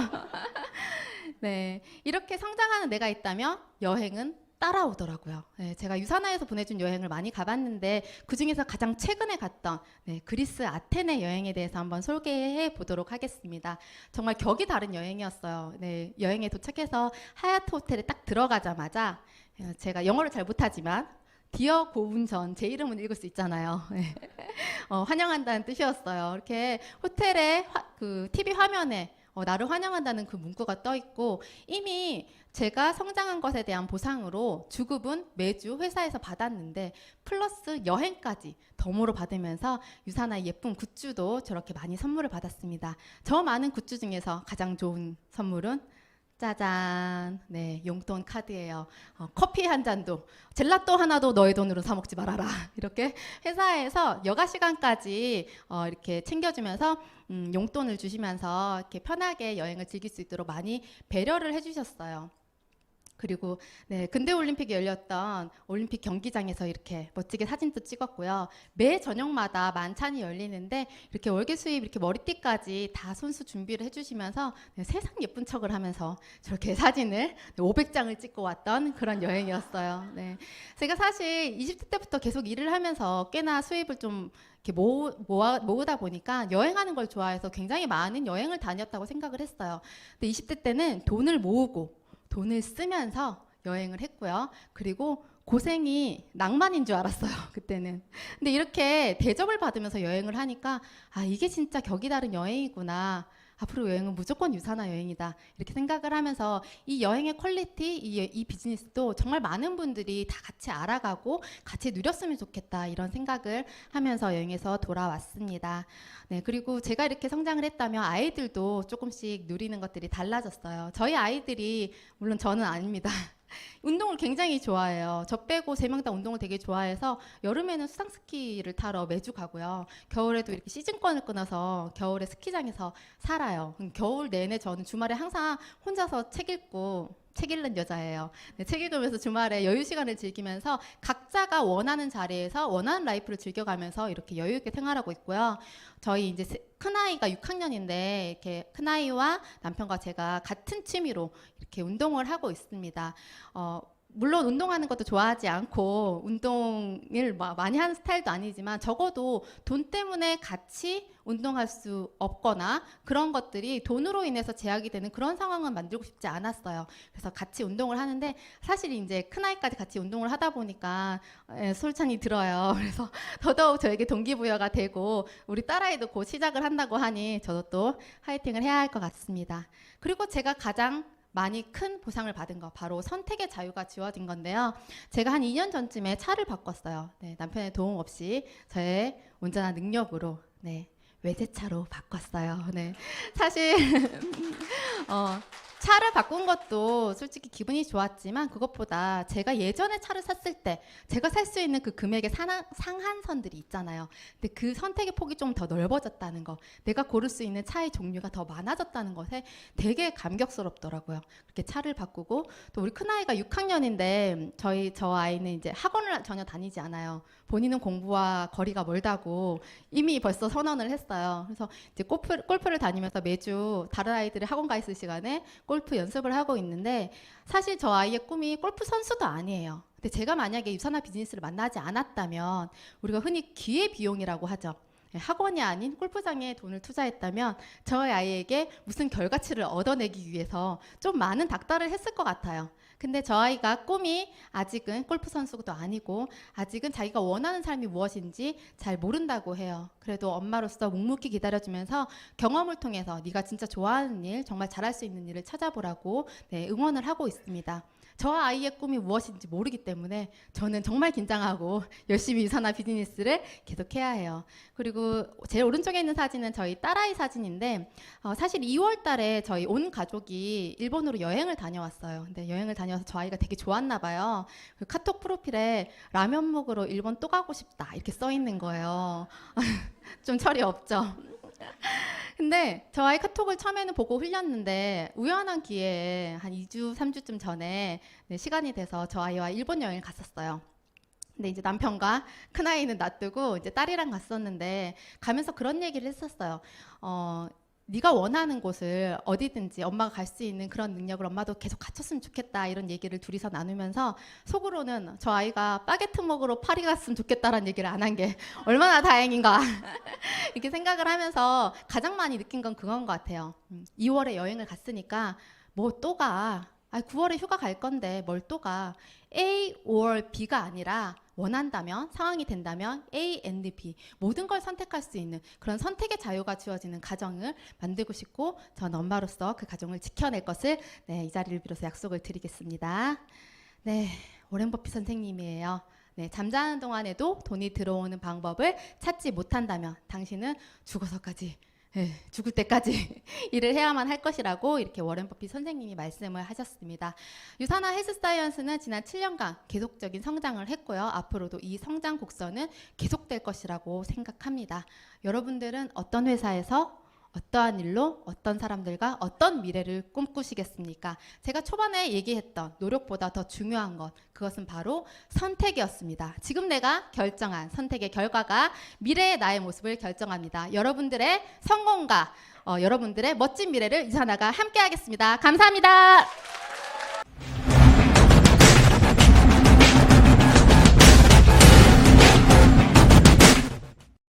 네. 이렇게 성장하는 내가 있다면 여행은 따라오더라고요. 네, 제가 유산화에서 보내준 여행을 많이 가봤는데 그 중에서 가장 최근에 갔던 그리스 아테네 여행에 대해서 한번 소개해 보도록 하겠습니다. 정말 격이 다른 여행이었어요. 네, 여행에 도착해서 하얏트 호텔에 딱 들어가자마자 제가 영어를 잘 못하지만 디어 고운전 제 이름은 읽을 수 있잖아요. 네. 환영한다는 뜻이었어요. 이렇게 호텔의 그 TV 화면에 나를 환영한다는 그 문구가 떠 있고 이미 제가 성장한 것에 대한 보상으로 주급은 매주 회사에서 받았는데 플러스 여행까지 덤으로 받으면서 유산화의 예쁜 굿즈도 저렇게 많이 선물을 받았습니다. 저 많은 굿즈 중에서 가장 좋은 선물은 짜잔, 네, 용돈 카드예요. 커피 한 잔도, 젤라또 하나도 너의 돈으로 사 먹지 말아라. 이렇게 회사에서 여가 시간까지 이렇게 챙겨주면서 용돈을 주시면서 이렇게 편하게 여행을 즐길 수 있도록 많이 배려를 해주셨어요. 그리고 근대 올림픽이 열렸던 올림픽 경기장에서 이렇게 멋지게 사진도 찍었고요. 매 저녁마다 만찬이 열리는데 이렇게 월계 수입 이렇게 머리띠까지 다 손수 준비를 해주시면서 세상 예쁜 척을 하면서 저렇게 사진을 500장을 찍고 왔던 그런 여행이었어요. 네. 제가 사실 20대 때부터 계속 일을 하면서 꽤나 수입을 좀 이렇게 모으다 보니까 여행하는 걸 좋아해서 굉장히 많은 여행을 다녔다고 생각을 했어요. 근데 20대 때는 돈을 모으고 돈을 쓰면서 여행을 했고요. 그리고 고생이 낭만인 줄 알았어요. 그때는. 근데 이렇게 대접을 받으면서 여행을 하니까 이게 진짜 격이 다른 여행이구나. 앞으로 여행은 무조건 유산화 여행이다. 이렇게 생각을 하면서 이 여행의 퀄리티, 이 비즈니스도 정말 많은 분들이 다 같이 알아가고 같이 누렸으면 좋겠다. 이런 생각을 하면서 여행에서 돌아왔습니다. 네, 그리고 제가 이렇게 성장을 했다면 아이들도 조금씩 누리는 것들이 달라졌어요. 저희 아이들이, 물론 저는 아닙니다. 운동을 굉장히 좋아해요. 저 빼고 3명 다 운동을 되게 좋아해서 여름에는 수상 스키를 타러 매주 가고요. 겨울에도 이렇게 시즌권을 끊어서 겨울에 스키장에서 살아요. 겨울 내내 저는 주말에 항상 혼자서 책 읽는 여자예요. 네, 책 읽으면서 주말에 여유 시간을 즐기면서 각자가 원하는 자리에서 원하는 라이프를 즐겨가면서 이렇게 여유 있게 생활하고 있고요. 저희 이제 큰아이가 6학년인데 이렇게 큰아이와 남편과 제가 같은 취미로 이렇게 운동을 하고 있습니다. 물론 운동하는 것도 좋아하지 않고 운동을 많이 하는 스타일도 아니지만 적어도 돈 때문에 같이 운동할 수 없거나 그런 것들이 돈으로 인해서 제약이 되는 그런 상황은 만들고 싶지 않았어요. 그래서 같이 운동을 하는데 사실 이제 큰아이까지 같이 운동을 하다 보니까 솔찬이 들어요. 그래서 더더욱 저에게 동기부여가 되고 우리 딸아이도 곧 시작을 한다고 하니 저도 또 화이팅을 해야 할 것 같습니다. 그리고 제가 가장 많이 큰 보상을 받은 거 바로 선택의 자유가 주어진 건데요. 제가 한 2년 전쯤에 차를 바꿨어요. 네, 남편의 도움 없이 저의 운전한 능력으로 외제차로 바꿨어요. 네, 사실 차를 바꾼 것도 솔직히 기분이 좋았지만 그것보다 제가 예전에 차를 샀을 때 제가 살 수 있는 그 금액의 상한선들이 있잖아요. 근데 그 선택의 폭이 좀 더 넓어졌다는 거, 내가 고를 수 있는 차의 종류가 더 많아졌다는 것에 되게 감격스럽더라고요. 그렇게 차를 바꾸고 또 우리 큰아이가 6학년인데 저 아이는 이제 학원을 전혀 다니지 않아요. 본인은 공부와 거리가 멀다고 이미 벌써 선언을 했어요. 그래서 이제 골프를 다니면서 매주 다른 아이들이 학원 가 있을 시간에 골프 연습을 하고 있는데 사실 저 아이의 꿈이 골프 선수도 아니에요. 근데 제가 만약에 유산화 비즈니스를 만나지 않았다면 우리가 흔히 기회비용이라고 하죠. 학원이 아닌 골프장에 돈을 투자했다면 저희 아이에게 무슨 결과치를 얻어내기 위해서 좀 많은 닥달을 했을 것 같아요. 근데 저 아이가 꿈이 아직은 골프 선수도 아니고 아직은 자기가 원하는 삶이 무엇인지 잘 모른다고 해요. 그래도 엄마로서 묵묵히 기다려주면서 경험을 통해서 네가 진짜 좋아하는 일, 정말 잘할 수 있는 일을 찾아보라고 응원을 하고 있습니다. 저 아이의 꿈이 무엇인지 모르기 때문에 저는 정말 긴장하고 열심히 유산화 비즈니스를 계속해야 해요. 그리고 그리고 제일 오른쪽에 있는 사진은 저희 딸아이 사진인데 사실 2월 달에 저희 온 가족이 일본으로 여행을 다녀왔어요. 근데 여행을 다녀와서 저 아이가 되게 좋았나 봐요. 그 카톡 프로필에 라면 먹으러 일본 또 가고 싶다 이렇게 써 있는 거예요. 좀 철이 없죠. 근데 저 아이 카톡을 처음에는 보고 흘렸는데 우연한 기회에 한 2주, 3주쯤 전에 시간이 돼서 저 아이와 일본 여행을 갔었어요. 근데 이제 남편과 큰아이는 놔두고 이제 딸이랑 갔었는데 가면서 그런 얘기를 했었어요. 네가 원하는 곳을 어디든지 엄마가 갈 수 있는 그런 능력을 엄마도 계속 갖췄으면 좋겠다 이런 얘기를 둘이서 나누면서 속으로는 저 아이가 바게트 먹으러 파리 갔으면 좋겠다라는 얘기를 안 한 게 얼마나 다행인가 이렇게 생각을 하면서 가장 많이 느낀 건 그건 것 같아요. 2월에 여행을 갔으니까 뭐 또 가. 9월에 휴가 갈 건데 뭘 또 가. A or B가 아니라 원한다면, 상황이 된다면 A and B 모든 걸 선택할 수 있는 그런 선택의 자유가 주어지는 가정을 만들고 싶고 전 엄마로서 그 가정을 지켜낼 것을 이 자리를 빌어서 약속을 드리겠습니다. 네, 워렌 버핏 선생님이에요. 네, 잠자는 동안에도 돈이 들어오는 방법을 찾지 못한다면 당신은 죽어서까지 죽을 때까지 일을 해야만 할 것이라고 이렇게 워렌 버핏 선생님이 말씀을 하셨습니다. 유산화 헬스사이언스는 지난 7년간 계속적인 성장을 했고요. 앞으로도 이 성장 곡선은 계속될 것이라고 생각합니다. 여러분들은 어떤 회사에서 어떠한 일로 어떤 사람들과 어떤 미래를 꿈꾸시겠습니까? 제가 초반에 얘기했던 노력보다 더 중요한 것 그것은 바로 선택이었습니다. 지금 내가 결정한 선택의 결과가 미래의 나의 모습을 결정합니다. 여러분들의 성공과 여러분들의 멋진 미래를 유산화가 함께 하겠습니다. 감사합니다.